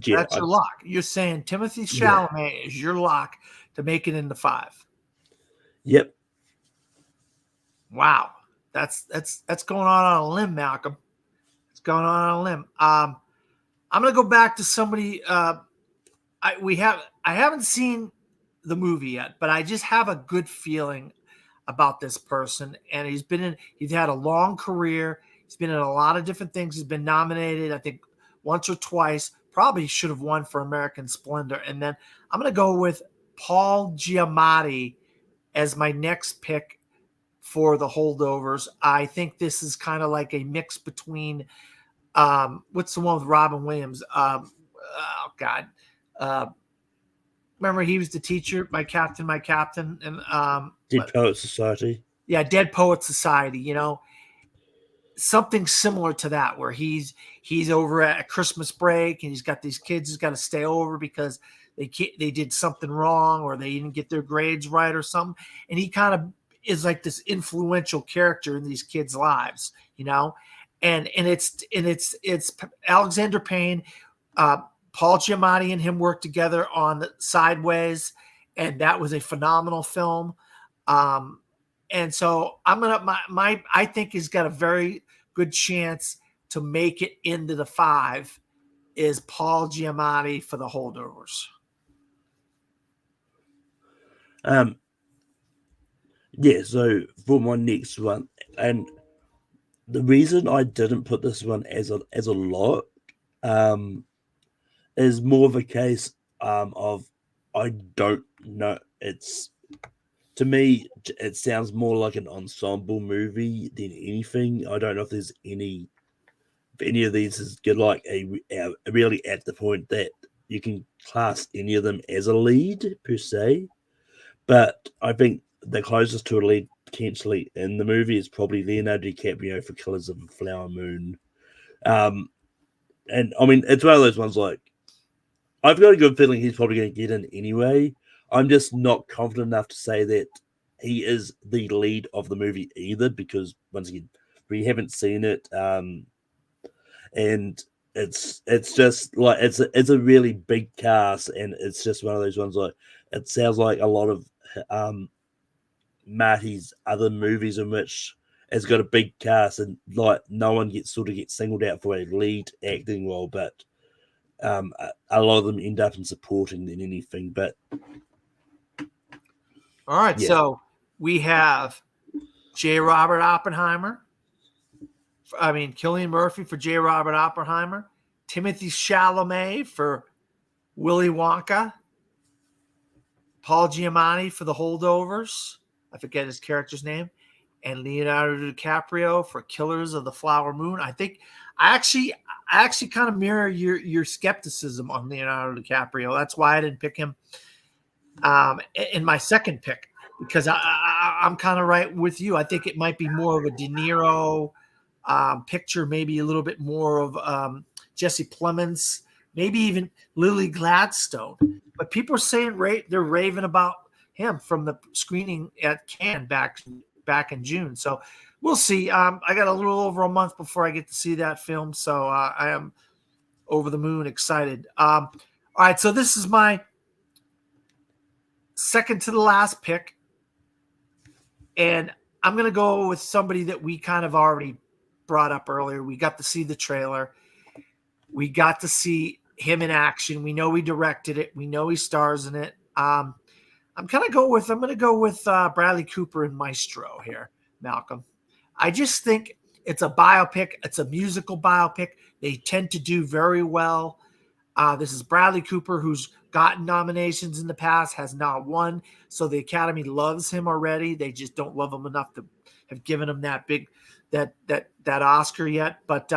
yeah, that's your lock. You're saying Timothée Chalamet is your lock to make it into 5. Yep. Wow. That's going on a limb, Malcolm. It's going on a limb. I'm going to go back to somebody. I haven't seen the movie yet, but I just have a good feeling about this person. And he's had a long career. He's been in a lot of different things. He's been nominated, I think, once or twice. Probably should have won for American Splendor. And then I'm going to go with Paul Giamatti as my next pick for the Holdovers. I think this is kind of like a mix between what's the one with Robin Williams? Remember he was the teacher, my captain, and Dead Poets Society. Yeah, Dead Poets Society, you know. Something similar to that, where he's over at Christmas break and he's got these kids who's got to stay over because they did something wrong or they didn't get their grades right or something, and he kind of is like this influential character in these kids' lives, you know, and it's Alexander Payne, Paul Giamatti and him worked together on Sideways, and that was a phenomenal film. And so I think he's got a very good chance to make it into the 5 is Paul Giamatti for The Holdovers. Yeah, so for my next one, and the reason I didn't put this one as a lot, is more of a case of I don't know. It's, to me, it sounds more like an ensemble movie than anything. I don't know if there's any of these is good, like a really at the point that you can class any of them as a lead per se. But I think the closest to a lead potentially in the movie is probably Leonardo DiCaprio for Killers of the Flower Moon. And I mean, it's one of those ones like, I've got a good feeling he's probably going to get in anyway. I'm just not confident enough to say that he is the lead of the movie either, because once again, we haven't seen it. And it's just like, it's a really big cast, and it's just one of those ones like, it sounds like a lot of Marty's other movies in which it's got a big cast and like no one gets singled out for a lead acting role, but a lot of them end up in supporting than anything. But all right, so we have J. Robert Oppenheimer. I mean, Cillian Murphy for J. Robert Oppenheimer, Timothy Chalamet for Willy Wonka, Paul Giamatti for The Holdovers, I forget his character's name, and Leonardo DiCaprio for Killers of the Flower Moon. I think I actually kind of mirror your skepticism on Leonardo DiCaprio. That's why I didn't pick him in my second pick, because I'm kind of right with you. I think it might be more of a De Niro picture, maybe a little bit more of Jesse Plemons, maybe even Lily Gladstone. But people are saying they're raving about him from the screening at Cannes back in June. So we'll see. I got a little over a month before I get to see that film, so I am over the moon excited. All right, so this is my second to the last pick, and I'm going to go with somebody that we kind of already brought up earlier. We got to see the trailer. We got to see him in action. We know he directed it. We know he stars in it. I'm going to go with Bradley Cooper in Maestro here, Malcolm. I just think it's a biopic. It's a musical biopic. They tend to do very well. This is Bradley Cooper, who's gotten nominations in the past, has not won. So the Academy loves him already. They just don't love him enough to have given him that Oscar yet. But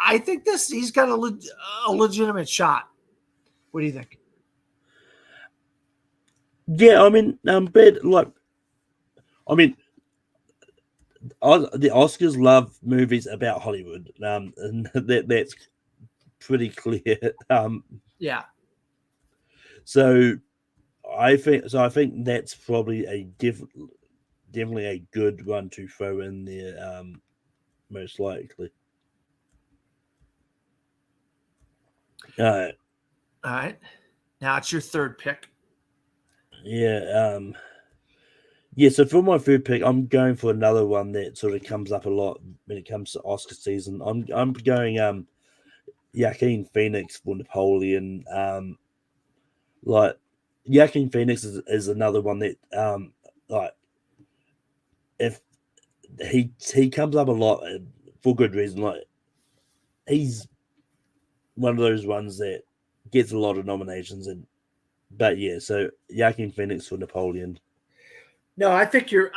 I think he's got a legitimate shot. What do you think? Yeah, I mean, but like, I mean, the Oscars love movies about Hollywood, and that's pretty clear. Yeah. So I think that's probably definitely a good one to throw in there, most likely. All right. Now it's your third pick. Yeah. So for my third pick, I'm going for another one that sort of comes up a lot when it comes to Oscar season. I'm going Joaquin Phoenix for Napoleon. Like Joaquin Phoenix is another one that like if he comes up a lot for good reason. Like he's one of those ones that gets a lot of nominations, but yeah, so Joaquin Phoenix for Napoleon. No, I think you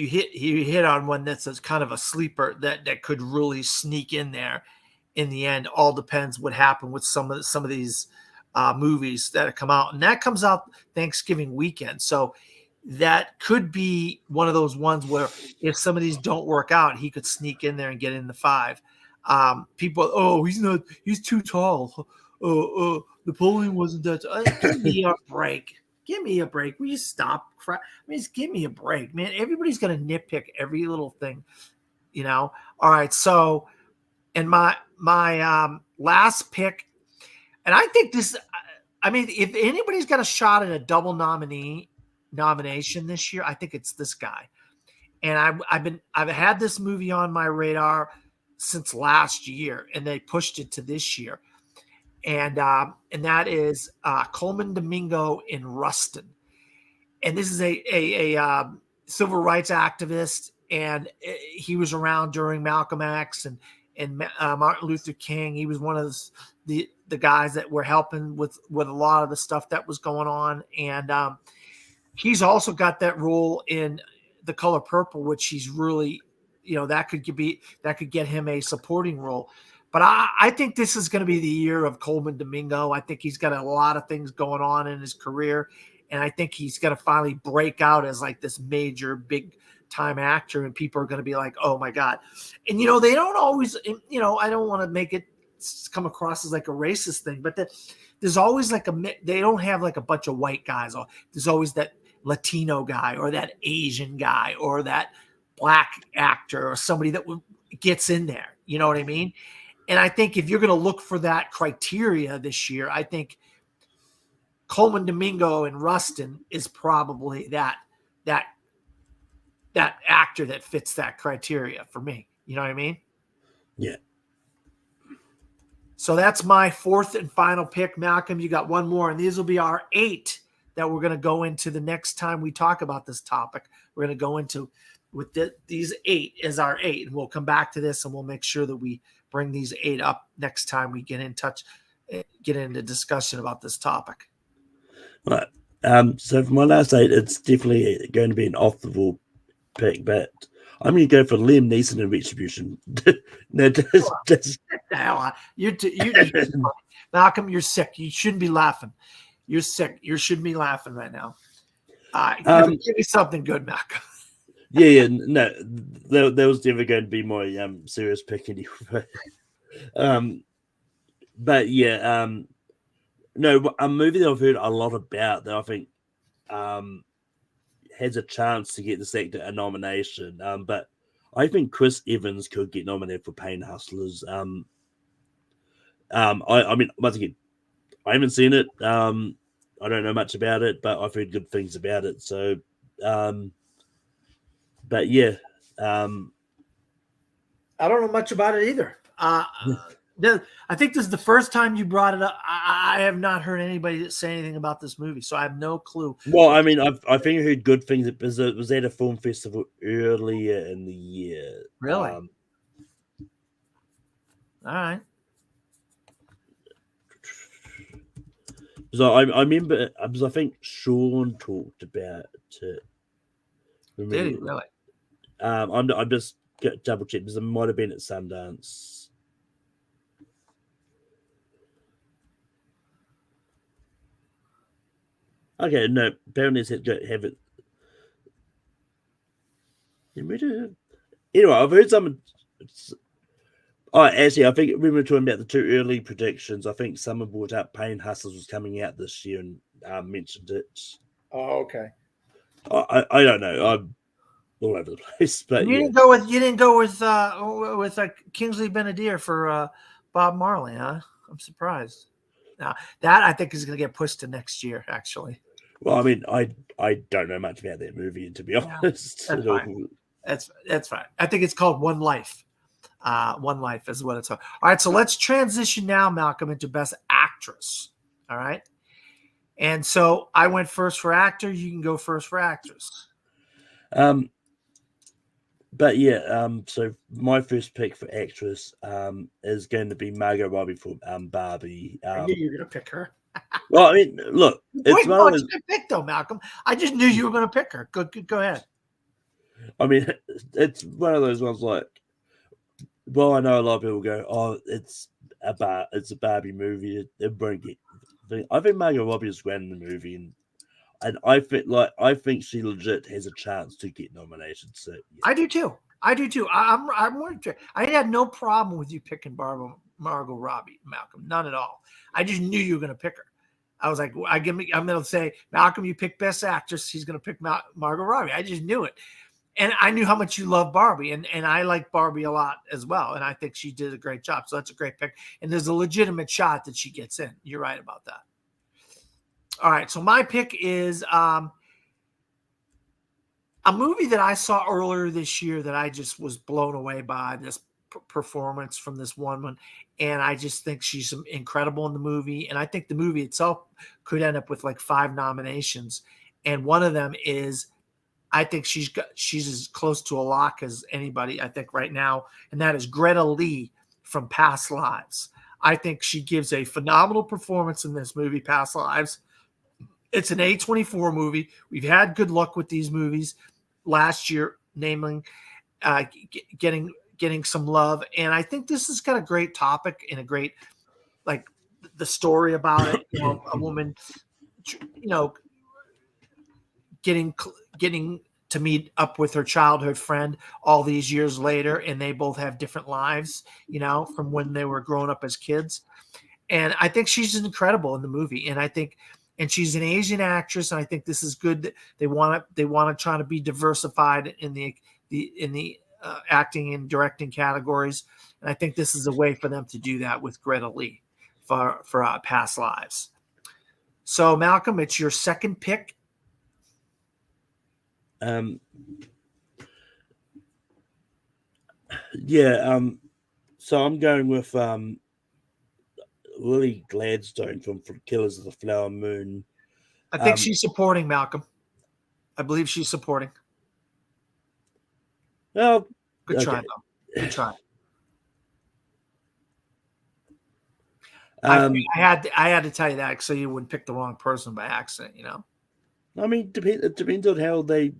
hit on one that's kind of a sleeper that could really sneak in there in the end. All depends what happened with some of these movies that have come out, and that comes out Thanksgiving weekend. So that could be one of those ones where if some of these don't work out, he could sneak in there and get in the 5. People, he's too tall. Napoleon wasn't that. Give me a break. give me a break. Will you stop? I mean, just give me a break, man. Everybody's going to nitpick every little thing, you know? All right. So, and my last pick, and I think this, I mean, if anybody's got a shot at a double nomination this year, I think it's this guy. And I've had this movie on my radar since last year, and they pushed it to this year. And that is Coleman Domingo in Rustin. And this is a civil rights activist, and he was around during Malcolm X and Martin Luther King. He was one of the guys that were helping with a lot of the stuff that was going on. And he's also got that role in The Color Purple, which he's really, that could get him a supporting role. But I think this is going to be the year of Coleman Domingo. I think he's got a lot of things going on in his career, and I think he's going to finally break out as like this major big time actor, and people are going to be like, oh my God. And, they don't always, I don't want to make it come across as like a racist thing, but there's always like they don't have like a bunch of white guys. There's always that Latino guy or that Asian guy or that black actor or somebody that gets in there. You know what I mean? And I think if you're going to look for that criteria this year, I think Coleman Domingo in Rustin is probably that actor that fits that criteria for me. You know what I mean? Yeah. So that's my fourth and final pick. Malcolm, you got one more, and these will be our 8 that we're going to go into the next time we talk about this topic. We're going to go into with these 8 as our 8, and we'll come back to this, and we'll make sure that we bring these 8 up next time we get into discussion about this topic. Right. So for my last 8, it's definitely going to be an off the wall pick, but I'm going to go for Liam Neeson in Retribution. No, just Malcolm, you're sick. You shouldn't be laughing. You're sick. You shouldn't be laughing right now. Give me something good, Malcolm. Yeah, no, there was never going to be my serious pick anyway. But yeah, no, a movie that I've heard a lot about that I think has a chance to get this actor a nomination. But I think Chris Evans could get nominated for Pain Hustlers. I mean, once again, I haven't seen it. I don't know much about it, but I've heard good things about it. So, but yeah, I don't know much about it either. I think this is the first time you brought it up. I have not heard anybody say anything about this movie, so I have no clue. Well, I mean, I think I heard good things because it was at a film festival earlier in the year. Really? All right. So I remember because I think Sean talked about it. Did he really? I'm just double check because it might have been at Sundance. Okay, no, apparently it's have it. Anyway, I've heard some. Oh, actually, I think we were talking about the 2 early predictions. I think someone brought up Pain Hustlers was coming out this year and mentioned it. Oh, okay. I don't know. I'm all over the place, but you didn't go with Kingsley Ben-Adir for Bob Marley, huh? I'm surprised. Now that I think is going to get pushed to next year, actually. Well, I mean, I don't know much about that movie, to be honest. That's fine. That's fine. I think it's called One Life. One Life is what it's called. All right, so let's transition now, Malcolm, into Best Actress. All right. And so I went first for actor. You can go first for actress. But yeah, so my first pick for actress is going to be Margot Robbie for Barbie. I knew you were going to pick her. Well, I mean, look, it's one of those... good pick though, Malcolm. I just knew you were going to pick her. Go ahead. I mean, it's one of those ones like, well, I know a lot of people go, "Oh, it's a Barbie movie. It won't get." I think Margot Robbie is great in the movie, and I think she legit has a chance to get nominated. So yeah. I do too. I'm I had no problem with you picking Margot Robbie, Malcolm. None at all. I just knew you were going to pick her. I was like, I'm going to say, Malcolm, you pick Best Actress. He's going to pick Margot Robbie. I just knew it. And I knew how much you love Barbie. And I like Barbie a lot as well. And I think she did a great job. So that's a great pick. And there's a legitimate shot that she gets in. You're right about that. All right. So my pick is a movie that I saw earlier this year that I just was blown away by this performance from this woman. And I just think she's incredible in the movie. And I think the movie itself could end up with like 5 nominations. And one of them is, I think she's as close to a lock as anybody, I think, right now. And that is Greta Lee from Past Lives. I think she gives a phenomenal performance in this movie, Past Lives. It's an A24 movie. We've had good luck with these movies last year, namely getting some love. And I think this has got a great topic and a great, like, the story about it. You know, a woman, you know, getting to meet up with her childhood friend all these years later, and they both have different lives, you know, from when they were growing up as kids. And I think she's incredible in the movie. And she's an Asian actress, and I think this is good that they want to try to be diversified in the acting and directing categories. And I think this is a way for them to do that with Greta Lee for Past Lives. So Malcolm, it's your second pick. So I'm going with Lily Gladstone from Killers of the Flower Moon. I think she's supporting, Malcolm. I believe she's supporting. Well, good try, though. Good try. I had to tell you that so you wouldn't pick the wrong person by accident, you know. I mean, it depends on how they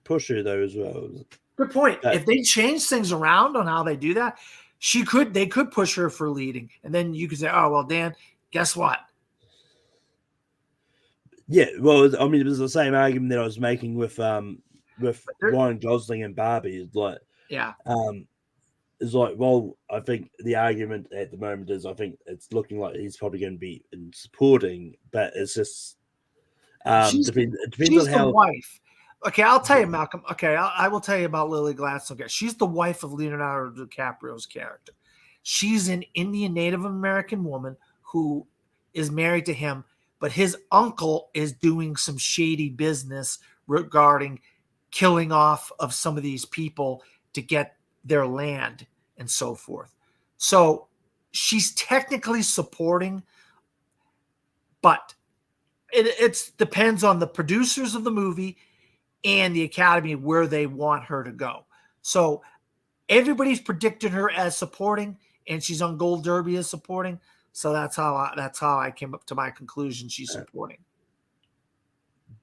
push her though as well. Good point. If they change things around on how they do that, they could push her for leading, and then you could say, "Oh well, Dan, guess what?" Yeah, well, I mean, it was the same argument that I was making with Ryan Gosling and Barbie. It's like, yeah, it's like, well, I think the argument at the moment is I think it's looking like he's probably going to be in supporting, but it's just it depends on how the wife. Okay, I'll tell you, Malcolm. Okay, I will tell you about Lily Gladstone. Okay, she's the wife of Leonardo DiCaprio's character. She's an Indian Native American woman who is married to him, but his uncle is doing some shady business regarding killing off of some of these people to get their land and so forth. So she's technically supporting, but it depends on the producers of the movie and the Academy where they want her to go. So everybody's predicted her as supporting, and she's on Gold Derby as supporting. So that's how I came up to my conclusion. She's supporting.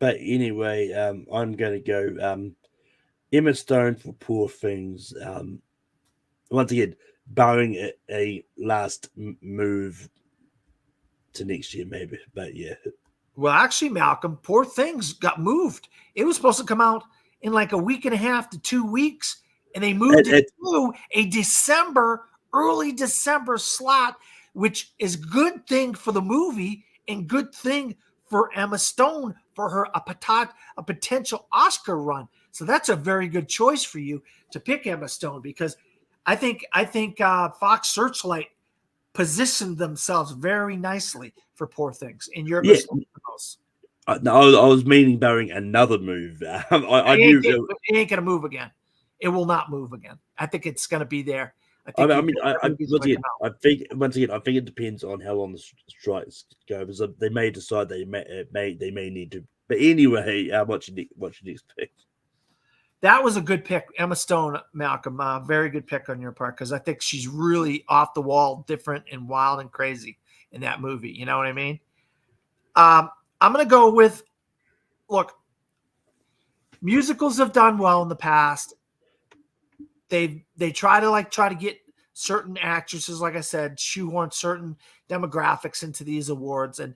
But anyway, I'm going to go Emma Stone for Poor Things. Once again, barring a last move to next year, maybe. But yeah. Well, actually, Malcolm, Poor Things got moved. It was supposed to come out in like a week and a half to 2 weeks, and they moved it to a early December slot, which is good thing for the movie and good thing for Emma Stone for her a potential Oscar run. So that's a very good choice for you to pick Emma Stone, because I think Fox Searchlight positioned themselves very nicely for Poor Things. In your no, I was meaning barring another move. I knew it ain't going to move again. It will not move again. I think it's going to be there. I think it depends on how long the strikes go, because they may decide they may need to. But anyway, what's your next pick? That was a good pick, Emma Stone, Malcolm. Very good pick on your part, because I think she's really off the wall, different and wild and crazy in that movie. You know what I mean? I'm going to go with, look, musicals have done well in the past. They try to get certain actresses, like I said, shoehorn certain demographics into these awards, and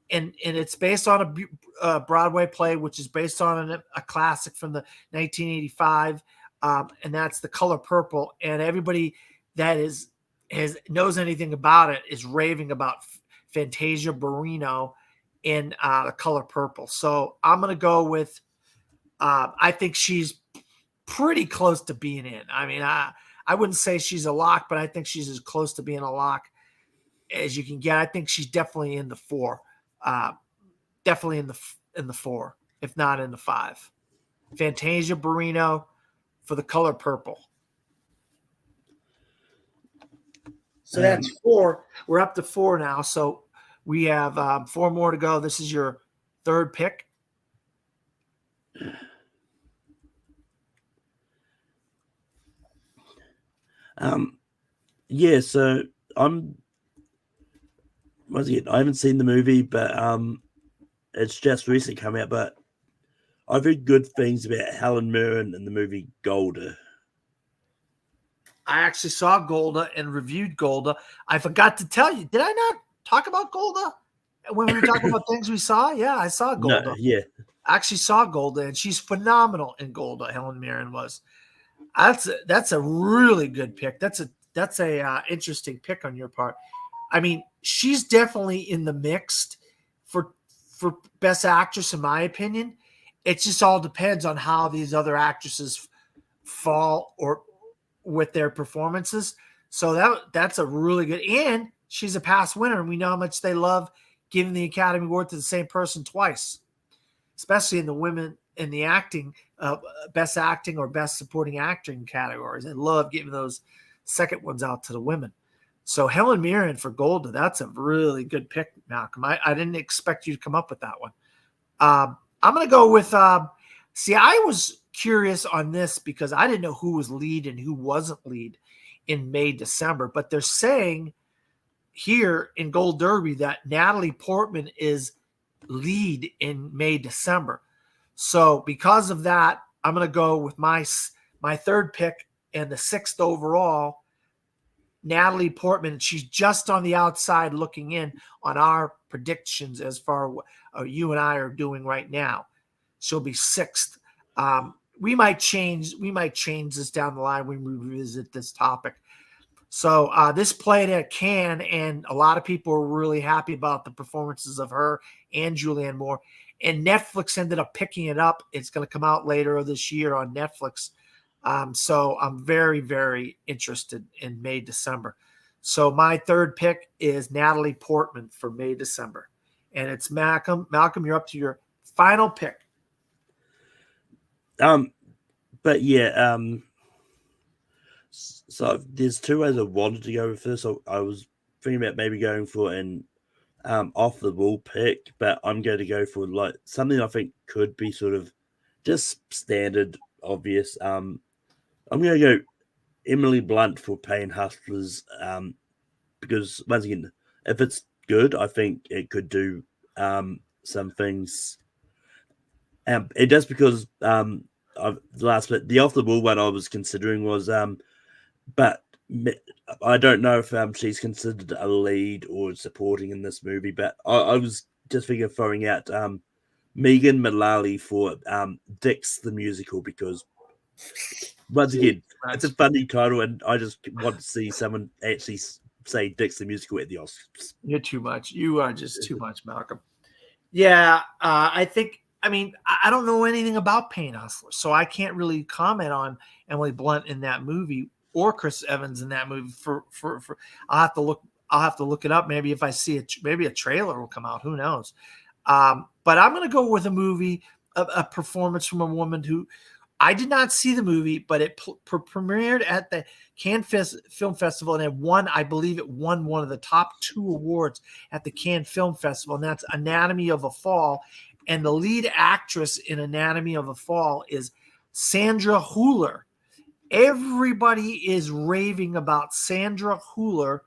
it's based on a Broadway play, which is based on a classic from the 1985, and that's The Color Purple. And everybody that knows anything about it is raving about Fantasia Barrino in The Color Purple. So I'm going to go with, I think she's pretty close to being in. I mean, I wouldn't say she's a lock, but I think she's as close to being a lock as you can get. I think she's definitely in the 4. Definitely in the 4, if not in the 5. Fantasia Barrino for The Color Purple. So that's 4. We're up to 4 now. So we have 4 more to go. This is your third pick. Yeah, so once again, I haven't seen the movie, but it's just recently come out, but I've heard good things about Helen Mirren in the movie Golda. I actually saw Golda and reviewed Golda. I forgot to tell you, did I not talk about Golda when we were talking about things we saw? Yeah, I saw Golda. No, yeah. I actually saw Golda, and she's phenomenal in Golda. Helen Mirren was. That's a really good pick. That's a interesting pick on your part. I mean, she's definitely in the mixed for Best Actress, in my opinion. It just all depends on how these other actresses fall or with their performances. So that's a really good, and she's a past winner, and we know how much they love giving the Academy Award to the same person twice, especially in the women in the acting, best acting or best supporting acting categories. They love giving those second ones out to the women. So Helen Mirren for Golda, that's a really good pick, Malcolm. I didn't expect you to come up with that one. I'm going to go with, I was curious on this because I didn't know who was lead and who wasn't lead in May, December, but they're saying here in Gold Derby that Natalie Portman is lead in May, December. So because of that, I'm going to go with my third pick and the 6th overall, Natalie Portman. She's just on the outside looking in on our predictions as far as you and I are doing right now. She'll be 6th. We might change this down the line when we revisit this topic. So this played at Cannes, and a lot of people were really happy about the performances of her and Julianne Moore. And Netflix ended up picking it up. It's going to come out later this year on Netflix. So I'm very, very interested in May, December. So my third pick is Natalie Portman for May, December. And it's Malcolm. Malcolm, you're up to your final pick. But yeah, so there's 2 ways I wanted to go with this. So I was thinking about maybe going for an off the wall pick, but I'm going to go for like something I think could be sort of just standard, obvious. I'm going to go Emily Blunt for Pain Hustlers, because once again, if it's good, I think it could do some things. It just because the off the wall one I was considering was but I don't know if she's considered a lead or supporting in this movie, but I was just thinking of throwing out Megan Mullally for Dix the Musical, because once again, it's a funny title, and I just want to see someone actually say Dix the Musical at the Oscars. You're too much. You are just too much, Malcolm. Yeah, I think, I mean, I don't know anything about Pain Hustlers, so I can't really comment on Emily Blunt in that movie or Chris Evans in that movie. For I'll have to look it up. Maybe if I see it, maybe a trailer will come out. Who knows? But I'm going to go with a movie, a performance from a woman who I did not see the movie, but it premiered at the Cannes Film Festival, and it won. I believe it won one of the top 2 awards at the Cannes Film Festival, and that's Anatomy of a Fall. And the lead actress in Anatomy of a Fall is Sandra Hüller. Everybody is raving about Sandra Hüller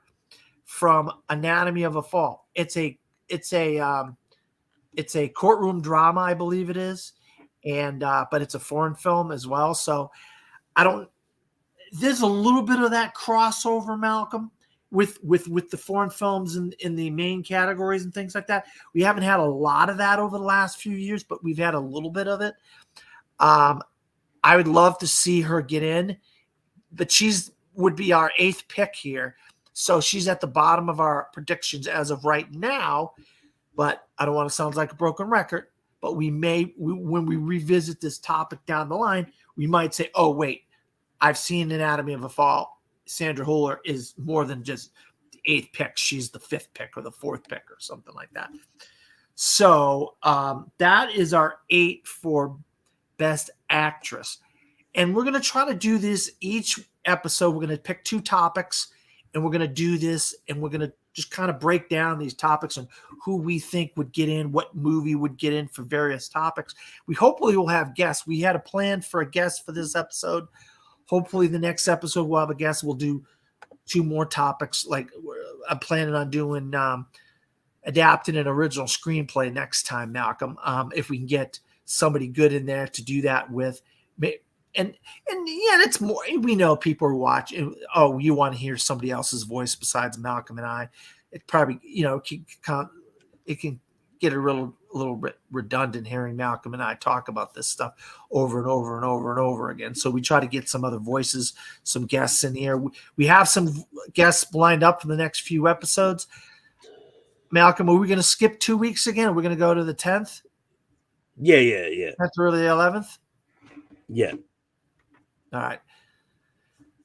from Anatomy of a Fall. It's a courtroom drama, I believe it is, and but it's a foreign film as well. So there's a little bit of that crossover, Malcolm, with the foreign films in the main categories and things like that. We haven't had a lot of that over the last few years, but we've had a little bit of it. I would love to see her get in, but would be our 8th pick here. So she's at the bottom of our predictions as of right now. But I don't want to sound like a broken record. But when we revisit this topic down the line, we might say, oh, wait, I've seen Anatomy of a Fall. Sandra Hüller is more than just the 8th pick. She's the 5th pick or the 4th pick or something like that. So that is our 8 for Best Actress. And we're going to try to do this each episode. We're going to pick 2 topics, and we're going to do this, and we're going to just kind of break down these topics and who we think would get in, what movie would get in for various topics. We hopefully will have guests. We had a plan for a guest for this episode. Hopefully the next episode we'll have a guest. We'll do 2 more topics. Like I'm planning on doing adapting an original screenplay next time, Malcolm. If we can get somebody good in there to do that with. And yeah, it's more. We know people are watching. Oh, you want to hear somebody else's voice besides Malcolm and I? It probably, it can get a little bit redundant hearing Malcolm and I talk about this stuff over and over and over and over again. So we try to get some other voices, some guests in here. We have some guests lined up for the next few episodes. Malcolm, are we going to skip 2 weeks again? Are we going to go to the 10th? Yeah. 10th or the 11th? Yeah. All right.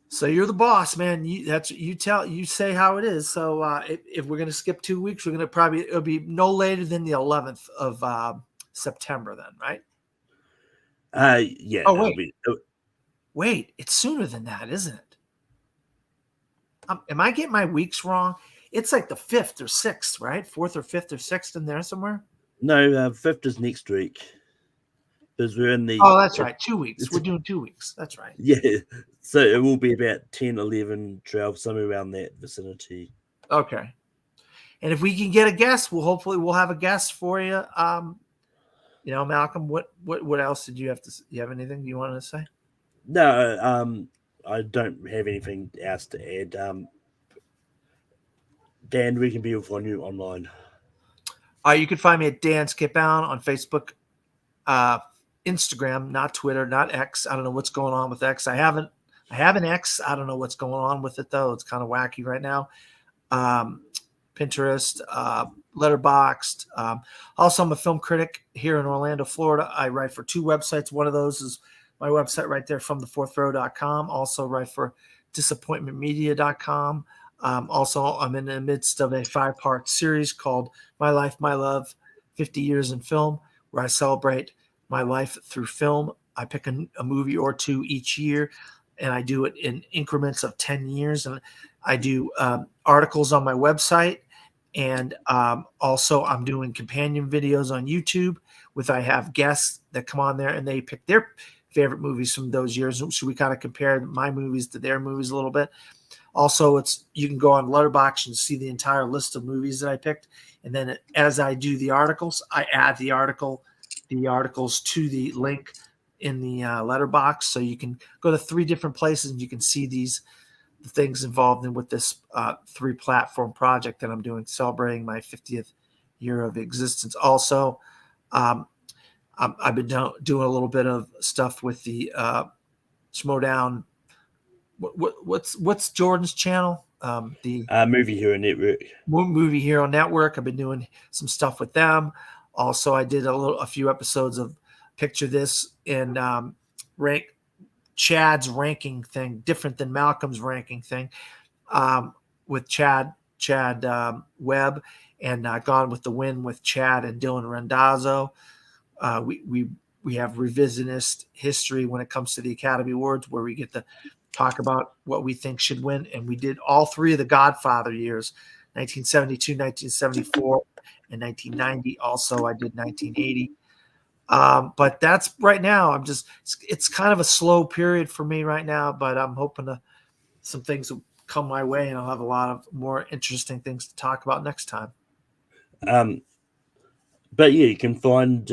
So you're the boss, man. You say how it is. So if we're going to skip 2 weeks, it'll be no later than the 11th of September then, right? Yeah. Oh, wait, it's sooner than that, isn't it? Am I getting my weeks wrong? It's like the 5th or 6th, right? 4th or 5th or 6th in there somewhere? No, 5th is next week. Because we're in the... Oh, that's right. 2 weeks. We're doing 2 weeks. That's right. Yeah. So it will be about 10, 11, 12, somewhere around that vicinity. Okay. And if we can get a guest, we'll have a guest for you. Malcolm, what else did you have to... You have anything you wanted to say? No, I don't have anything else to add. Dan, we can be on you online. You can find me at Dan Skipbound on Facebook, Instagram, not Twitter, not X. I don't know what's going on with X. I have an X. I don't know what's going on with it though. It's kind of wacky right now. Pinterest, Letterboxd. Also, I'm a film critic here in Orlando, Florida. I write for 2 websites. One of those is my website right there, FromTheFourthRow.com. Also write for DisappointmentMedia.com. Also, I'm in the midst of a 5-part series called My Life, My Love, 50 Years in Film, where I celebrate my life through film. I pick a movie or 2 each year, and I do it in increments of 10 years. And I do articles on my website, and also I'm doing companion videos on YouTube I have guests that come on there, and they pick their favorite movies from those years. So we kind of compare my movies to their movies a little bit. Also, you can go on Letterboxd and see the entire list of movies that I picked. And then as I do the articles, I add the articles to the link in the Letterboxd. So you can go to 3 different places and you can see the things involved with this 3-platform project that I'm doing, celebrating my 50th year of existence. Also, I've been doing a little bit of stuff with the Schmodown. What's Jordan's channel? The Movie Hero Network. Movie Hero Network. I've been doing some stuff with them. Also, I did a few episodes of Picture This and rank Chad's ranking thing, different than Malcolm's ranking thing, with Chad Webb, and Gone with the Wind with Chad and Dylan Randazzo. We have revisionist history when it comes to the Academy Awards, where we get to talk about what we think should win. And we did all 3 of the Godfather years, 1972, 1974, and 1990. Also, I did 1980. But that's right now. It's kind of a slow period for me right now, but I'm hoping some things will come my way, and I'll have a lot of more interesting things to talk about next time. But yeah, you can find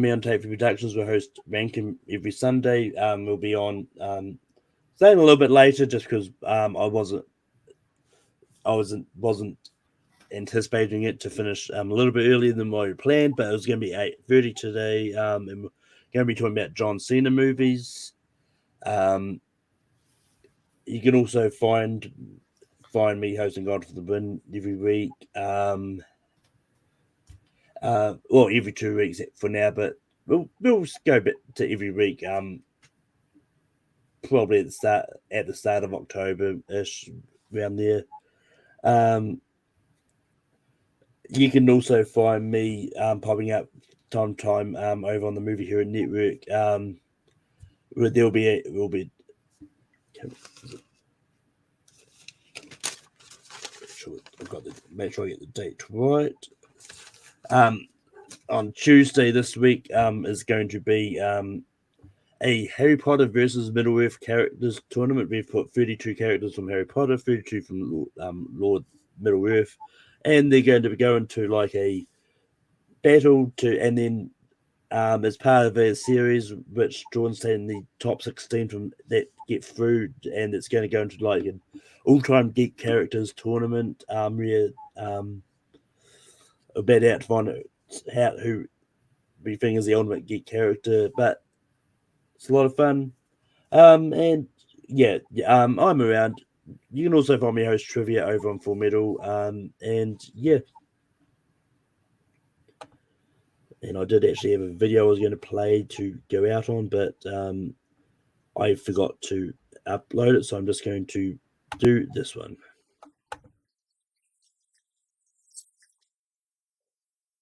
me on Tape for Productions. We host Rankin every Sunday. We'll be on staying a little bit later just because I wasn't anticipating it to finish a little bit earlier than what we planned, but it was going to be 8:30 today. And we're going to be talking about John Cena movies. you can also find me hosting God for the Win every week. Well, every 2 weeks for now, but we'll go bit to every week. Probably at the start of October ish, around there. You can also find me popping up time to time over on the Movie Hero Network. Where there'll be make sure I get the date right. On Tuesday this week is going to be a Harry Potter versus Middle Earth characters tournament. We've put 32 characters from Harry Potter, 32 from Lord Middle Earth, and they're going to be going to like a battle and then as part of a series which draws in the top 16 from that get through, and it's going to go into like an all-time geek characters tournament. Where a bet out to find out who we think is the ultimate geek character, but it's a lot of fun. And yeah, I'm around. You can also find me host trivia over on Full Metal. And yeah. And I did actually have a video I was going to play to go out on, but I forgot to upload it, so I'm just going to do this one.